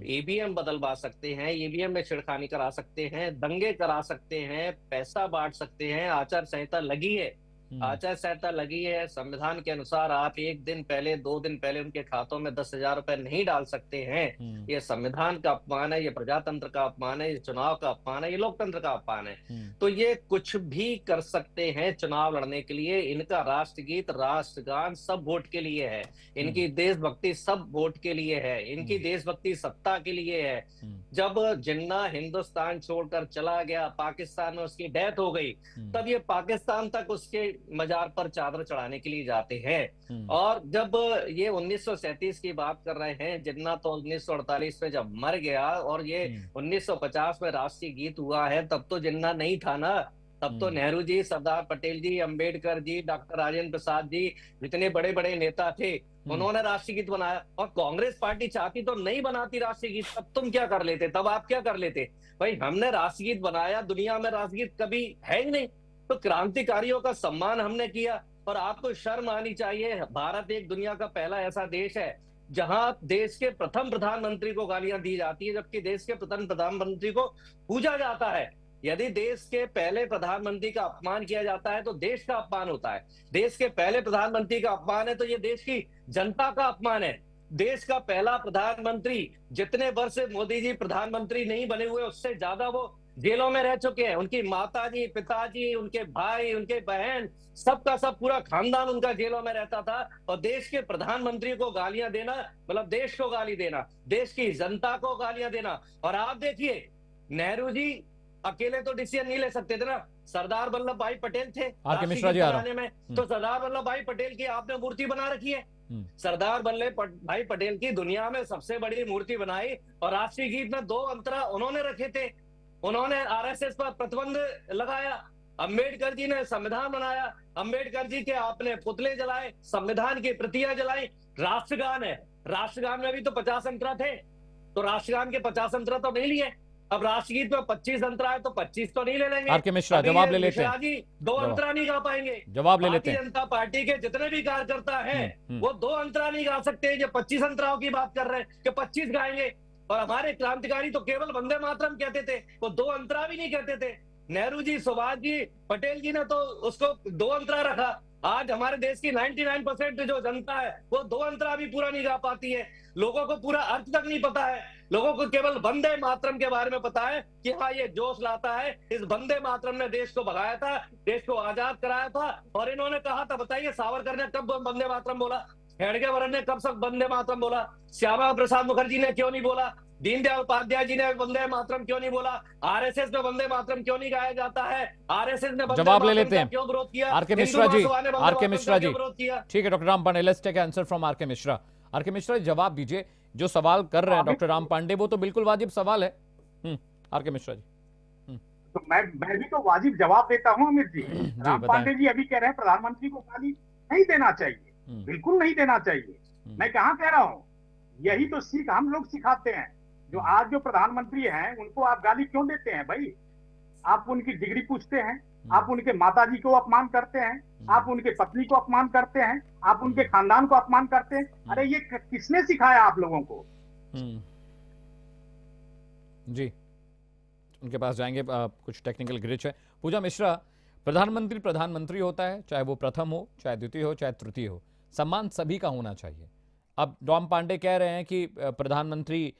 ईवीएम बदलवा सकते हैं, ईवीएम में छिड़खानी करा सकते हैं, दंगे करा सकते हैं, पैसा बांट सकते हैं, आचार संहिता लगी है, आचार संहिता लगी है, संविधान के अनुसार आप एक दिन पहले 2 दिन पहले उनके खातों में 10,000 रुपए नहीं डाल सकते हैं। ये संविधान का अपमान है, ये प्रजातंत्र का अपमान है, ये चुनाव का अपमान है, ये लोकतंत्र का अपमान है। तो ये कुछ भी कर सकते हैं चुनाव लड़ने के लिए। इनका राष्ट्रगीत, राष्ट्रगान सब वोट के लिए है, इनकी देशभक्ति सब वोट के लिए है, इनकी देशभक्ति सत्ता के लिए है। जब जिन्ना हिंदुस्तान छोड़कर चला गया, पाकिस्तान में उसकी डेथ हो गई, तब ये पाकिस्तान तक उसके मजार पर चादर चढ़ाने के लिए जाते हैं। और जब ये 1937 की बात कर रहे हैं, जिन्ना तो 1948 में जब मर गया और ये 1950 में राष्ट्रीय गीत हुआ है, तब तो जिन्ना नहीं था ना। तब तो नेहरू जी, सरदार पटेल जी, अंबेडकर जी, डॉक्टर राजेंद्र प्रसाद जी, जितने बड़े बड़े नेता थे, उन्होंने राष्ट्रीय गीत बनाया। और कांग्रेस पार्टी चाहती तो नहीं बनाती राष्ट्रीय गीत, तब तुम क्या कर लेते, तब आप क्या कर लेते? भाई हमने राष्ट्रीय गीत बनाया, दुनिया में राष्ट्रीय गीत कभी है ही नहीं। तो क्रांतिकारियों का सम्मान हमने किया। और आपको शर्म आनी चाहिए, भारत एक दुनिया का पहला ऐसा देश है जहां देश के प्रथम प्रधानमंत्री को गालियां दी जाती है, जबकि देश के प्रथम प्रधानमंत्री को पूजा जाता है। यदि देश के पहले प्रधानमंत्री का अपमान किया जाता है तो देश का अपमान होता है। देश के पहले प्रधानमंत्री का अपमान है तो ये देश की जनता का अपमान है। देश का पहला प्रधानमंत्री, जितने वर्ष मोदी जी प्रधानमंत्री नहीं बने हुए, उससे ज्यादा वो जेलों में रह चुके हैं। उनकी माताजी, पिताजी, उनके भाई, उनके बहन, सबका सब पूरा खानदान उनका जेलों में रहता था। और देश के प्रधानमंत्री को गालियां देना मतलब देश को गाली देना, देश की जनता को गालियां देना। और आप देखिए, नेहरू जी अकेले तो डिसीजन नहीं ले सकते थे ना, सरदार वल्लभ भाई पटेल थे आर के मिश्रा जी बनाने में, तो सरदार वल्लभ भाई पटेल की आपने मूर्ति बना रखी है। सरदार वल्लभ भाई पटेल की दुनिया में सबसे बड़ी मूर्ति बनाई और राष्ट्रीय गीत में 2 अंतरा उन्होंने रखे थे। उन्होंने आरएसएस पर प्रतिबंध लगाया। अंबेडकर जी ने संविधान बनाया, अंबेडकर जी के आपने पुतले जलाए, संविधान की प्रतियां जलाई। राष्ट्रगान है, राष्ट्रगान में भी तो 50 अंतरा थे, तो राष्ट्रगान के 50 अंतरा तो नहीं लिए। अब राष्ट्रगीत में 25 अंतरा है तो 25 तो नहीं ले लेंगे। आर के मिश्रा जवाब ले लेते हैं। जी 2 अंतरा नहीं गा पाएंगे, जवाब ले लेते हैं। भारतीय जनता पार्टी के जितने भी कार्यकर्ता हैं वो 2 अंतरा नहीं गा सकते। जो 25 अंतराओं की बात कर रहे हैं कि 25 गाएंगे। और हमारे क्रांतिकारी तो केवल वंदे मातरम कहते थे, वो 2 अंतरा भी नहीं कहते थे। नेहरू जी, सुभाष जी, पटेल जी ने तो उसको 2 अंतरा रखा। आज हमारे देश की 99% जो जनता है वो 2 अंतरा भी पूरा नहीं गा पाती है। लोगों को पूरा अर्थ तक नहीं पता है। लोगों को केवल वंदे मातरम के बारे में पता है कि हाँ ये जोश लाता है। इस वंदे मातरम ने देश को भगाया था, देश को आजाद कराया था। और इन्होंने कहा था, बताइए सावरकर ने कब वंदे मातरम बोला? हेडगेवार ने कब सब वंदे मातरम बोला? श्यामा प्रसाद मुखर्जी ने क्यों नहीं बोला? दीनदयाल उपाध्याय जी ने वंदे मातरम क्यों नहीं बोला? आरएसएस में वंदे मातरम क्यों नहीं गाया जाता है? आरएसएस ने जवाब ले लेते हैं। क्यों विरोध किया? Are K Mishra ji, are K Mishra ji, किया? ठीक है doctor Ram Pandey, let's take answer from R K Mishra. Are K Mishra जवाब दीजिए, जो सवाल कर रहे हैं डॉक्टर राम पांडे वो तो बिल्कुल वाजिब सवाल है। Are K Mishra ji. तो मैं भी तो वाजिब जवाब देता हूं अमित जी। राम पांडे जी अभी कह रहे हैं प्रधानमंत्री को गाली नहीं देना चाहिए, बिल्कुल नहीं देना चाहिए। मैं कहाँ कह रहा हूँ, यही तो सीख हम लोग सिखाते हैं। जो आज जो प्रधानमंत्री हैं उनको आप गाली क्यों देते हैं भाई? आप उनकी डिग्री पूछते हैं, आप उनके माताजी को अपमान करते हैं, आप उनके पत्नी को अपमान करते हैं, आप उनके खानदान को अपमान करते हैं। अरे ये किसने सिखाया आप लोगों को? जी उनके पास जाएंगे, कुछ टेक्निकल ग्लिच है। पूजा मिश्रा, प्रधानमंत्री होता है, चाहे वो प्रथम हो, चाहे द्वितीय हो, चाहे तृतीय हो, सम्मान सभी का होना चाहिए। अब राम पांडे कह रहे हैं कि प्रधानमंत्री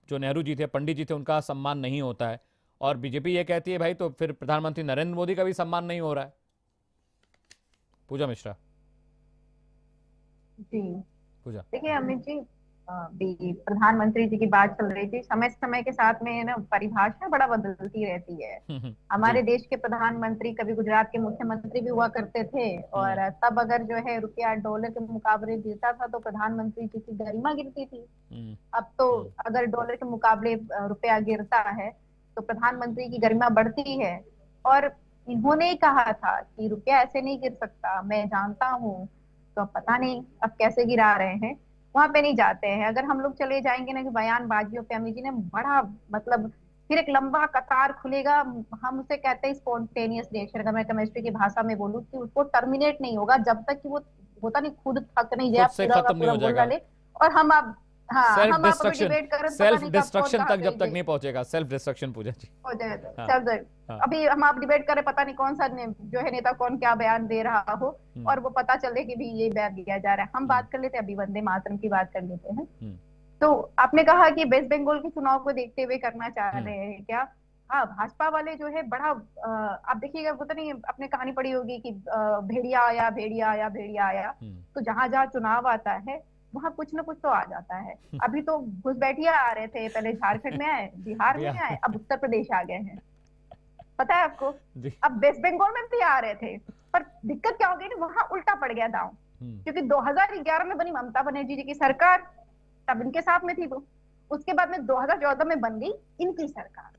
जो नेहरू जी थे, पंडित जी थे, उनका सम्मान नहीं होता है, और बीजेपी ये कहती है भाई तो फिर प्रधानमंत्री नरेंद्र मोदी का भी सम्मान नहीं हो रहा है। पूजा मिश्रा जी, पूजा देखिए अमित जी, प्रधानमंत्री जी की बात चल रही थी। समय समय के साथ में ना परिभाषा बड़ा बदलती रहती है। हमारे देश के प्रधानमंत्री कभी गुजरात के मुख्यमंत्री भी हुआ करते थे, और तब अगर जो है रुपया डॉलर के मुकाबले गिरता था तो प्रधानमंत्री जी की गरिमा गिरती थी। अब तो अगर डॉलर के मुकाबले रुपया गिरता है तो प्रधानमंत्री की गरिमा बढ़ती है। और इन्होंने ही कहा था कि रुपया ऐसे नहीं गिर सकता, मैं जानता हूँ। तो पता नहीं अब कैसे गिरा रहे हैं, वहां पे नहीं जाते हैं। अगर हम लोग चले जाएंगे ना कि बयानबाजियों पे, अमित जी ने बड़ा मतलब फिर एक लंबा कतार खुलेगा। हम उसे कहते हैं स्पॉन्टेनियस रिएक्शन। अगर मैं केमिस्ट्री की भाषा में बोलूँ कि उसको टर्मिनेट नहीं होगा जब तक कि वो होता नहीं खुद थक नहीं जाए पूरा ले और हम अब हाँ, सेल्फ हम आप अभी डिस्ट्रक्शन, डिबेट करें तो सेल्फ पता नहीं कब डिस्ट्रक्शन कौन तक कहाँ जब तक कहीं नहीं पहुंचेगा, सेल्फ डिस्ट्रक्शन पूजा जी हो जाएगा। हाँ, हाँ, अभी हम आप डिबेट करें, पता नहीं कौन सा जो है नेता कौन क्या बयान दे रहा हो और वो पता चले कि भी ये बयान दिया जा रहा है। हम बात कर लेते हैं, अभी वंदे मातरम की बात कर लेते हैं। तो आपने कहा कि वेस्ट बंगाल के चुनाव को देखते हुए करना चाह रहे हैं क्या? हाँ, भाजपा वाले जो है बड़ा आप देखिएगा, वो तो नहीं, आपने कहानी पढ़ी होगी कि भेड़िया आया भेड़िया आया भेड़िया आया। तो जहां जहां चुनाव आता है वहां कुछ ना कुछ तो आ जाता है। अभी तो घुसपैठिया आ रहे थे, पहले झारखंड में आए, बिहार में आए, अब उत्तर प्रदेश आ गए हैं, पता है आपको। अब वेस्ट बंगाल में भी आ रहे थे, पर दिक्कत क्या हो गई ना, वहां उल्टा पड़ गया दांव। क्योंकि 2011 में बनी ममता बनर्जी जी की सरकार, तब इनके साथ में थी वो। उसके बाद में 2014 में बन गई इनकी सरकार।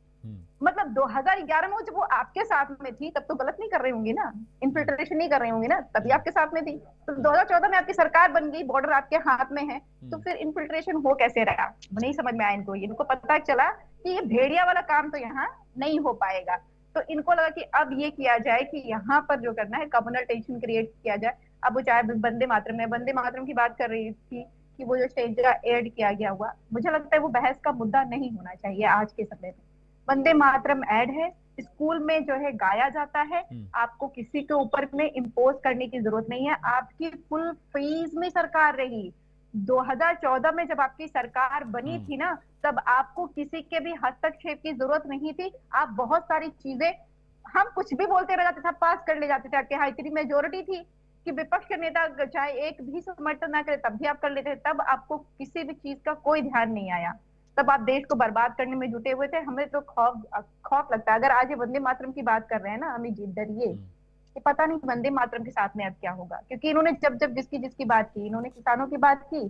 मतलब 2011 में जब वो आपके साथ में थी तब तो गलत नहीं कर रहे होंगे ना, इन्फिल्ट्रेशन नहीं कर रहे होंगे ना, तभी आपके साथ में थी। तो 2014 में आपकी सरकार बन गई, बॉर्डर आपके हाथ में है, तो फिर इन्फिल्ट्रेशन हो कैसे रहा? नहीं समझ में आया इनको पता चला कि ये भेड़िया वाला काम तो यहाँ नहीं हो पाएगा। तो इनको लगा कि अब ये किया जाए कि यहाँ पर जो करना है कम्युनल टेंशन क्रिएट किया जाए। अब वो चाहे वंदे मातरम की बात कर रही थी कि वो जो स्टेज का ऐड किया गया हुआ, मुझे लगता है वो बहस का मुद्दा नहीं होना चाहिए आज के समय में। वंदे मातरम ऐड है, स्कूल में जो है गाया जाता है, आपको किसी के ऊपर में इम्पोज करने की जरूरत नहीं है। आपकी फुल फीस में सरकार रही। 2014 में जब आपकी सरकार बनी थी ना, तब आपको किसी के भी हस्तक्षेप की जरूरत नहीं थी। आप बहुत सारी चीजें, हम कुछ भी बोलते रह जाते थे, पास कर ले जाते थे। आपके यहाँ इतनी मेजोरिटी थी कि विपक्ष के नेता चाहे एक भी समर्थन ना करे तब भी आप कर लेते थे। तब आपको किसी भी चीज का कोई ध्यान नहीं आया, तब आप देश को बर्बाद करने में जुटे हुए थे। हमें तो खौफ लगता है। अगर आज ये वंदे मातरम की बात कर रहे हैं ना अमित जी, डरिए कि पता नहीं वंदे मातरम के साथ में अब क्या होगा। क्योंकि इन्होंने जब जिसकी बात की, इन्होंने किसानों की बात की,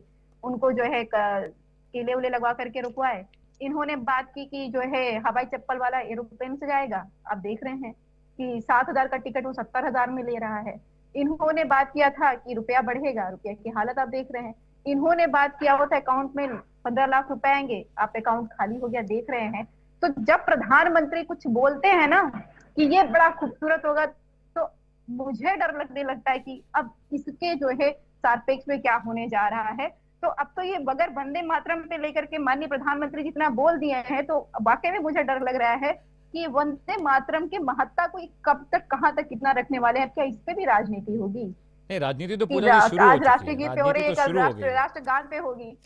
उनको जो है केले उले लगवा करके रुकवाए। इन्होंने बात की कि जो है हवाई चप्पल वाला एरोप्लेन से जाएगा, आप देख रहे हैं कि 7,000 का टिकट वो 70,000 में ले रहा है। इन्होंने बात किया था कि रुपया बढ़ेगा, रुपया की हालत आप देख रहे हैं। इन्होंने बात किया हुआ था अकाउंट में 15 लाख रुपए आएंगे, आप अकाउंट खाली हो गया, देख रहे हैं। तो जब प्रधानमंत्री कुछ बोलते हैं ना कि ये बड़ा खूबसूरत होगा, तो मुझे डर लगने लगता है कि अब इसके जो है सापेक्ष में क्या होने जा रहा है। तो अब तो ये बगैर वंदे मातरम पे लेकर के माननीय प्रधानमंत्री जितना बोल दिए हैं, तो वाकई में मुझे डर लग रहा है कि वंदे मातरम की महत्ता को कब तक, कहां तक, कितना रखने वाले हैं। क्या इस पे भी राजनीति होगी? नहीं, राजनीति तो पूजा शुरू हो चुकी है, राष्ट्रगीत पे हो रही है, राष्ट्रगान पे होगी,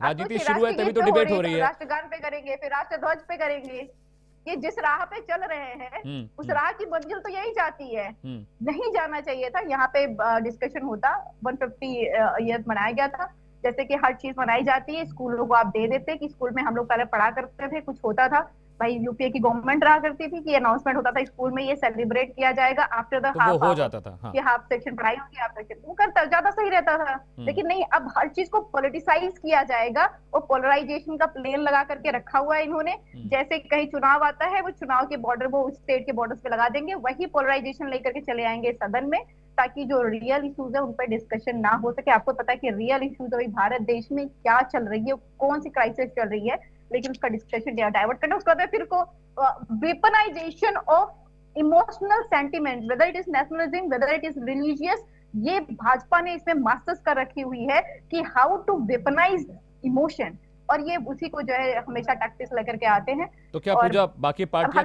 राजनीति शुरू है, तभी तो डिबेट हो रही है। राष्ट्रगान पे करेंगे, फिर राष्ट्रध्वज पे करेंगे। ये जिस राह पे चल रहे हैं उस राह की मंजिल तो यही जाती है। नहीं जाना चाहिए था। यहाँ पे डिस्कशन होता, 150 ईयर मनाया गया था, जैसे कि हर चीज मनाई जाती है। स्कूलों को आप दे देते कि स्कूल में हम लोग पहले पढ़ा करते थे, कुछ होता था भाई, यूपीए की गवर्नमेंट रहा करती थी कि अनाउंसमेंट होता था स्कूल में ये सेलिब्रेट किया जाएगा आफ्टर द हाफ, हो जाता था हाँ। कि हाफ सेक्शन पढ़ाई होगी, हाफ सेक्शन वो करता, ज्यादा सही रहता था। लेकिन नहीं, अब हर चीज को पॉलिटिसाइज किया जाएगा और पोलराइजेशन का प्लेन लगा करके रखा हुआ है इन्होंने। जैसे कहीं चुनाव आता है, वो चुनाव के बॉर्डर वो स्टेट के बॉर्डर्स पे लगा देंगे, वही पोलराइजेशन लेकर के चले आएंगे सदन में, ताकि जो रियल इश्यूज है उन पर डिस्कशन ना हो सके। आपको पता है कि रियल इश्यूज अभी भारत देश में क्या चल रही है, कौन सी क्राइसिस चल रही है, लेकिन उसका डिस्कशन डाइवर्ट करना। उसके बाद फिर को weaponisation of emotional sentiment, whether it is nationalism, whether it is religious, ये भाजपा ने इसमें मास्टर्स कर रखी हुई है कि हाउ टू वेपनाइज इमोशन, और ये उसी को जो है हमेशा टैक्टिक्स लेकर के आते हैं। तो क्या पूजा बाकी पार्टियां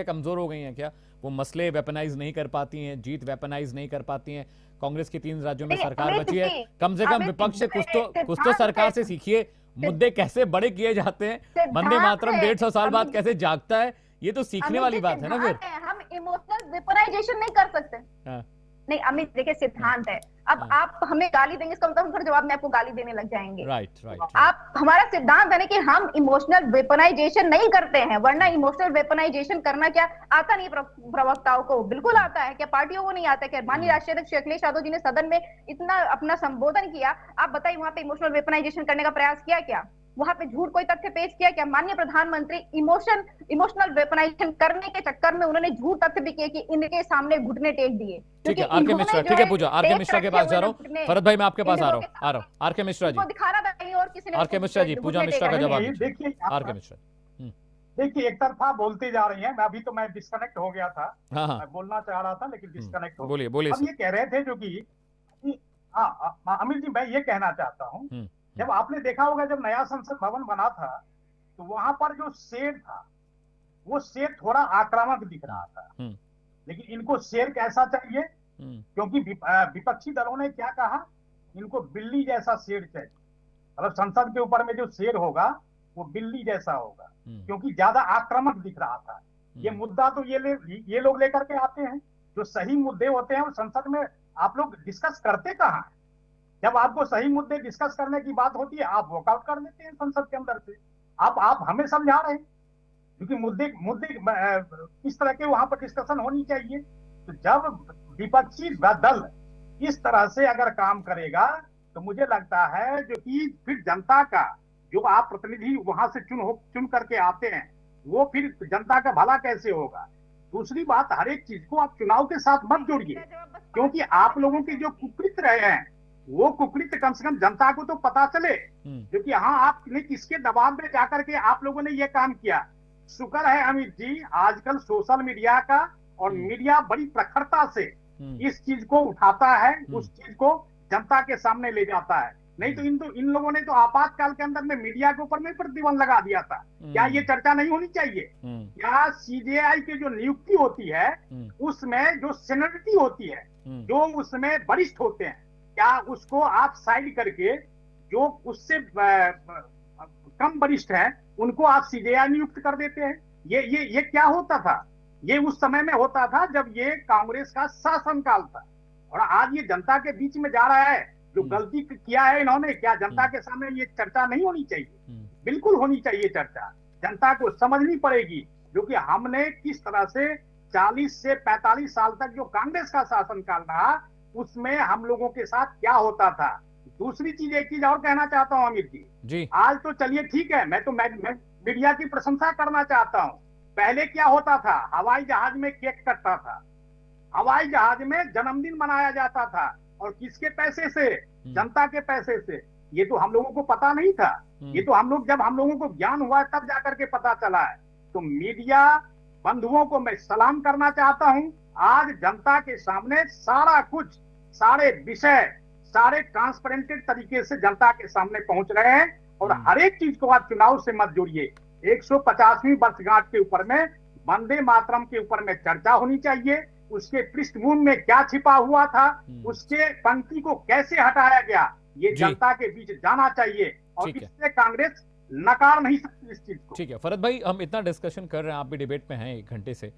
कमजोर हो गई हैं क्या? वो मसले वेपनाइज नहीं कर पाती हैं, जीत वेपनाइज नहीं कर पाती हैं। कांग्रेस की 3 राज्यों में सरकार बची है, कम से कम विपक्ष से कुछ तो सरकार से सीखिए। मुद्दे कैसे बड़े किए जाते हैं, वंदे मातरम 150 साल बाद कैसे जागता है, ये तो सीखने वाली बात है ना। फिर हम इमोशनल वेपनाइजेशन नहीं कर सकते। नहीं अमित, देखिए सिद्धांत है। अब आप हमें गाली देंगे, इसका मतलब हम फिर जवाब में आपको गाली देने लग जाएंगे। राइट। आप, हमारा सिद्धांत है ना कि हम इमोशनल वेपनाइजेशन नहीं करते हैं, वरना इमोशनल वेपनाइजेशन करना क्या आता नहीं प्रवक्ताओं को? बिल्कुल आता है। क्या पार्टियों को नहीं आता? क्या माननीय राष्ट्रीय अध्यक्ष अखिलेश यादव जी ने सदन में इतना अपना संबोधन किया, आप बताइए वहां पे इमोशनल वेपनाइजेशन करने का प्रयास किया क्या? वहां पे झूठ कोई तथ्य पेश किया क्या? माननीय प्रधानमंत्री इमोशनल वेपनाइजेशन करने के चक्कर में उन्होंने झूठ तथ्य भी किए कि इनके सामने घुटने टेक दिए। ठीक है आरके मिश्रा, ठीक है पूजा, आरके मिश्रा के पास जा रहा हूँ। फरद भाई मैं आपके पास आ रहा हूँ। आरके मिश्रा जी, दिखाना था कहीं और किसी ने। आरके मिश्रा जी, पूजा मिश्रा का जवाब देखिए। आरके मिश्रा देखिए, एक तरफा बोलते जा रही हैं। अभी तो मैं डिस्कनेक्ट हो गया था। हाँ। मैं बोलना चाह रहा था लेकिन डिस्कनेक्ट हो। बोलिए। अब ये कह रहे थे जो कि हाँ अमित जी, मैं ये कहना चाहता हूँ जब आपने देखा होगा जब नया संसद भवन बना था तो वहां पर जो शेड था वो शेड थोड़ा आक्रामक दिख रहा था, लेकिन इनको शेर कैसा चाहिए? क्योंकि विपक्षी दलों ने क्या कहा, इनको बिल्ली जैसा शेर चाहिए। मतलब संसद के ऊपर में जो शेर होगा वो बिल्ली जैसा होगा, क्योंकि ज्यादा आक्रामक दिख रहा था। ये मुद्दा तो ये लोग लेकर के आते हैं, जो सही मुद्दे होते हैं वो संसद में आप लोग डिस्कस करते कहाँ हैं? जब आपको सही मुद्दे डिस्कस करने की बात होती है आप वॉकआउट कर देते हैं संसद के अंदर से। आप हमें समझा रहे हैं, क्योंकि मुद्दे किस तरह के वहां पर डिस्कशन होनी चाहिए। तो जब विपक्षी दल इस तरह से अगर काम करेगा तो मुझे लगता है जो कि फिर जनता का जो आप प्रतिनिधि वहां से चुन करके आते हैं वो फिर जनता का भला कैसे होगा? दूसरी बात, हर एक चीज को आप चुनाव के साथ मत जोड़िए, क्योंकि आप लोगों के जो कुकृत रहे हैं वो कुकृत कम से कम जनता को तो पता चले, क्योंकि हाँ आपने किसके दबाव में जाकर के आप लोगों ने ये काम किया। शुक्र है अमित जी, आजकल सोशल मीडिया का और मीडिया बड़ी प्रखरता से इस चीज को उठाता है, उस चीज को जनता के सामने ले जाता है। नहीं तो इन लोगों ने तो आपातकाल के अंदर में मीडिया के ऊपर में प्रतिबंध लगा दिया था। क्या ये चर्चा नहीं होनी चाहिए? क्या सीजेआई की जो नियुक्ति होती है उसमें जो सीनियरिटी होती है, जो उसमें वरिष्ठ होते हैं, क्या उसको आप साइड करके जो उससे कम वरिष्ठ हैं उनको आप सीजेआई नियुक्त कर देते हैं? ये क्या होता था? ये उस समय में होता था जब ये कांग्रेस का शासनकाल था, और आज ये जनता के बीच में जा रहा है। जो गलती किया है इन्होंने, क्या जनता के सामने ये चर्चा नहीं होनी चाहिए? बिल्कुल होनी चाहिए चर्चा। जनता को समझनी पड़ेगी जो कि हमने किस तरह से 40 से 45 साल तक जो कांग्रेस का शासनकाल रहा उसमें हम लोगों के साथ क्या होता था। दूसरी चीज, एक चीज और कहना चाहता हूँ अमित जी, आज तो चलिए ठीक है, मैं मीडिया की प्रशंसा करना चाहता हूँ। पहले क्या होता था, हवाई जहाज में केक कटता था, हवाई जहाज में जन्मदिन मनाया जाता था, और किसके पैसे से? जनता के पैसे से। ये तो हम लोगों को पता नहीं था, ये तो जब हम लोगों को ज्ञान हुआ तब जाकर के पता चला है। तो मीडिया बंधुओं को मैं सलाम करना चाहता हूँ। आज जनता के सामने सारा कुछ, सारे विषय, सारे ट्रांसपेरेंटेड तरीके से जनता के सामने पहुंच रहे हैं, और हर एक चीज को आप चुनाव से मत जोड़िए। 150वीं वर्षगांठ के ऊपर में वंदे मातरम के ऊपर में चर्चा होनी चाहिए, उसके पृष्ठभूमि में क्या छिपा हुआ था, उसके पंक्ति को कैसे हटाया गया, ये जनता के बीच जाना चाहिए, और इससे कांग्रेस नकार नहीं सकती इस चीज को। ठीक है फरहत भाई, हम इतना डिस्कशन कर रहे हैं, आप भी डिबेट में हैं 1 घंटे से।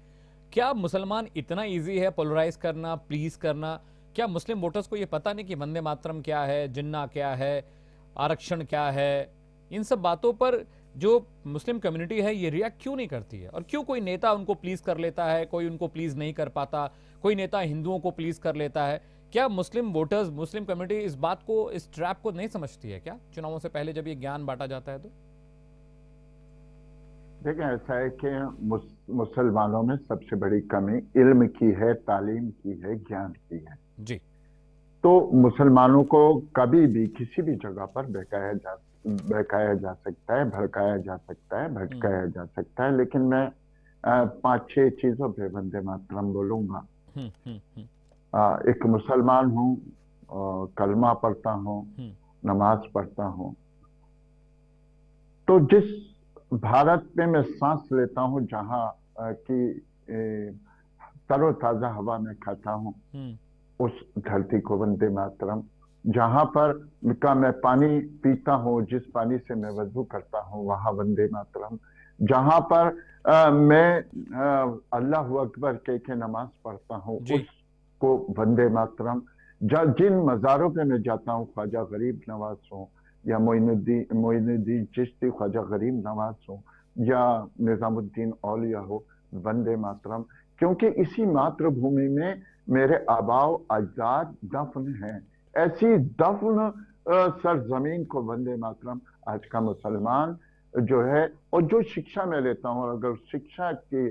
क्या मुसलमान इतना इजी है पोलराइज करना, प्लीज करना? क्या मुस्लिम वोटर्स को ये पता नहीं कि वंदे मातरम क्या है, जिन्ना क्या है, आरक्षण क्या है? इन सब बातों पर जो मुस्लिम कम्युनिटी है ये रिएक्ट क्यों नहीं करती है? और क्यों कोई नेता उनको प्लीज कर लेता है, कोई उनको प्लीज नहीं कर पाता, कोई नेता हिंदुओं को प्लीज कर लेता है? क्या मुस्लिम वोटर्स, मुस्लिम कम्युनिटी इस बात को, इस ट्रैप को नहीं समझती है क्या चुनावों से पहले जब ये ज्ञान बांटा जाता है तो? देखिए, ऐसा है कि मुसलमानों में सबसे बड़ी कमी इल्म की है, तालीम की है, ज्ञान की है जी। तो मुसलमानों को कभी भी किसी भी जगह पर बहकाया जा सकता है, भड़काया जा सकता है, भटकाया जा सकता है। लेकिन मैं 5-6 चीजों पे वंदे मातरम बोलूंगा। एक मुसलमान हूँ, कलमा पढ़ता हूँ, नमाज पढ़ता हूँ, तो जिस भारत में मैं सांस लेता हूँ, जहाँ की तरोताजा हवा में खाता हूँ, उस धरती को वंदे मातरम। जहां पर का मैं पानी पीता हूँ, जिस पानी से मैं वजू करता हूँ, वहां वंदे मातरम। जहां पर मैं अल्लाह अकबर के नमाज पढ़ता हूँ, उसको वंदे मातरम। जिन मज़ारों पे मैं जाता हूँ, ख्वाजा गरीब नवाज हो या मोइनुद्दीन चिश्ती ख्वाजा गरीब नवाज हो या निजामुद्दीन औलिया हो, वंदे मातरम। क्योंकि इसी मातृभूमि में मेरे आबाओ अजदाद दफन हैं। ऐसी दफन सरजमीन को वंदे मातरम। आज का मुसलमान जो है, और जो शिक्षा में लेता हूँ, अगर शिक्षा की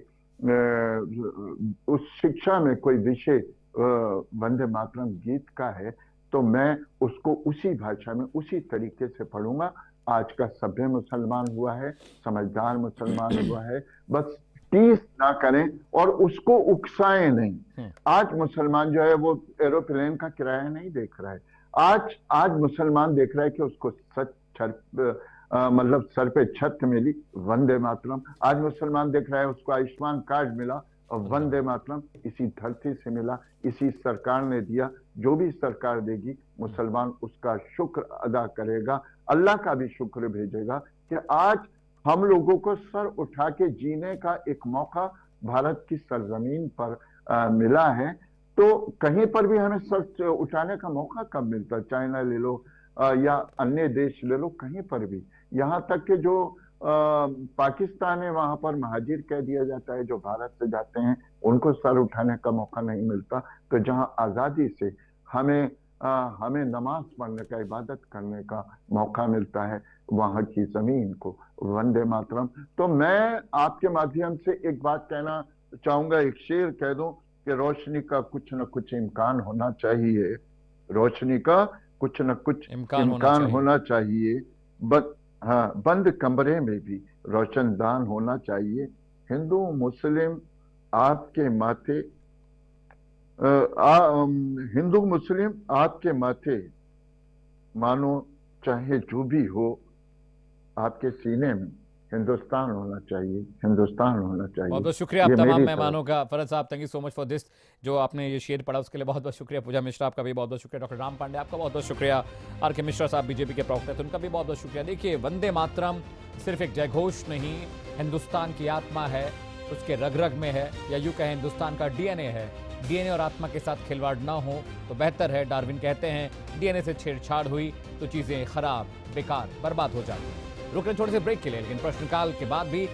उस शिक्षा में कोई विषय वंदे मातरम गीत का है, तो मैं उसको उसी भाषा में, उसी तरीके से पढ़ूंगा। आज का सभ्य मुसलमान हुआ है, समझदार मुसलमान हुआ है, बस टीस ना करें और उसको उकसाएं नहीं। आज मुसलमान जो है वो एरोप्लेन का किराया नहीं देख रहा है, आज आज मुसलमान देख रहा है कि उसको मतलब सर पे छत मिली, वंदे मातरम। आज मुसलमान देख रहा है उसको आयुष्मान कार्ड मिला और वंदे मातरम इसी धरती से मिला, इसी सरकार ने दिया। जो भी सरकार देगी मुसलमान उसका शुक्र अदा करेगा, अल्लाह का भी शुक्र भेजेगा कि आज हम लोगों को सर उठा के जीने का एक मौका भारत की सरजमीन पर मिला है। तो कहीं पर भी हमें सर उठाने का मौका कब मिलता है? चाइना ले लो या अन्य देश ले लो, कहीं पर भी, यहाँ तक कि जो पाकिस्तान है वहां पर महाजिर कह दिया जाता है, जो भारत से जाते हैं उनको सर उठाने का मौका नहीं मिलता। तो जहां आजादी से हमें नमाज पढ़ने का, इबादत करने का मौका मिलता है, वहां की जमीन को वंदे मातरम। तो मैं आपके माध्यम से एक बात कहना चाहूंगा, एक शेर कह दूं कि रोशनी का कुछ न कुछ इम्कान होना चाहिए, रोशनी का कुछ न कुछ इम्कान होना चाहिए। बंद कमरे में भी रोशनदान होना चाहिए। हिंदू मुस्लिम आपके माथे हिंदू मुस्लिम आपके माथे मानो चाहे जो भी हो, आपके सीने में हिंदुस्तान होना चाहिए, हिंदुस्तान होना चाहिए। बहुत बहुत शुक्रिया आप तमाम मेहमानों का। फरज साहब, thank you so much for this, जो आपने ये शेर पढ़ा उसके लिए बहुत बहुत शुक्रिया। पूजा मिश्रा आपका भी बहुत बहुत शुक्रिया। डॉक्टर राम पांडे आपका बहुत बहुत शुक्रिया। आर.के. मिश्रा साहब बीजेपी के प्रवक्ता थे, उनका भी बहुत बहुत शुक्रिया। देखिए, वंदे मातरम सिर्फ एक जयघोष नहीं, हिंदुस्तान की आत्मा है, उसके रग रग में है, या यूँ कहें हिंदुस्तान का डीएनए है। डीएनए और आत्मा के साथ खिलवाड़ ना हो तो बेहतर है। डार्विन कहते हैं डीएनए से छेड़छाड़ हुई तो चीजें खराब, बेकार, बर्बाद हो जाती हैं। रुक रहे छोटे से ब्रेक के लिए, लेकिन प्रश्नकाल के बाद भी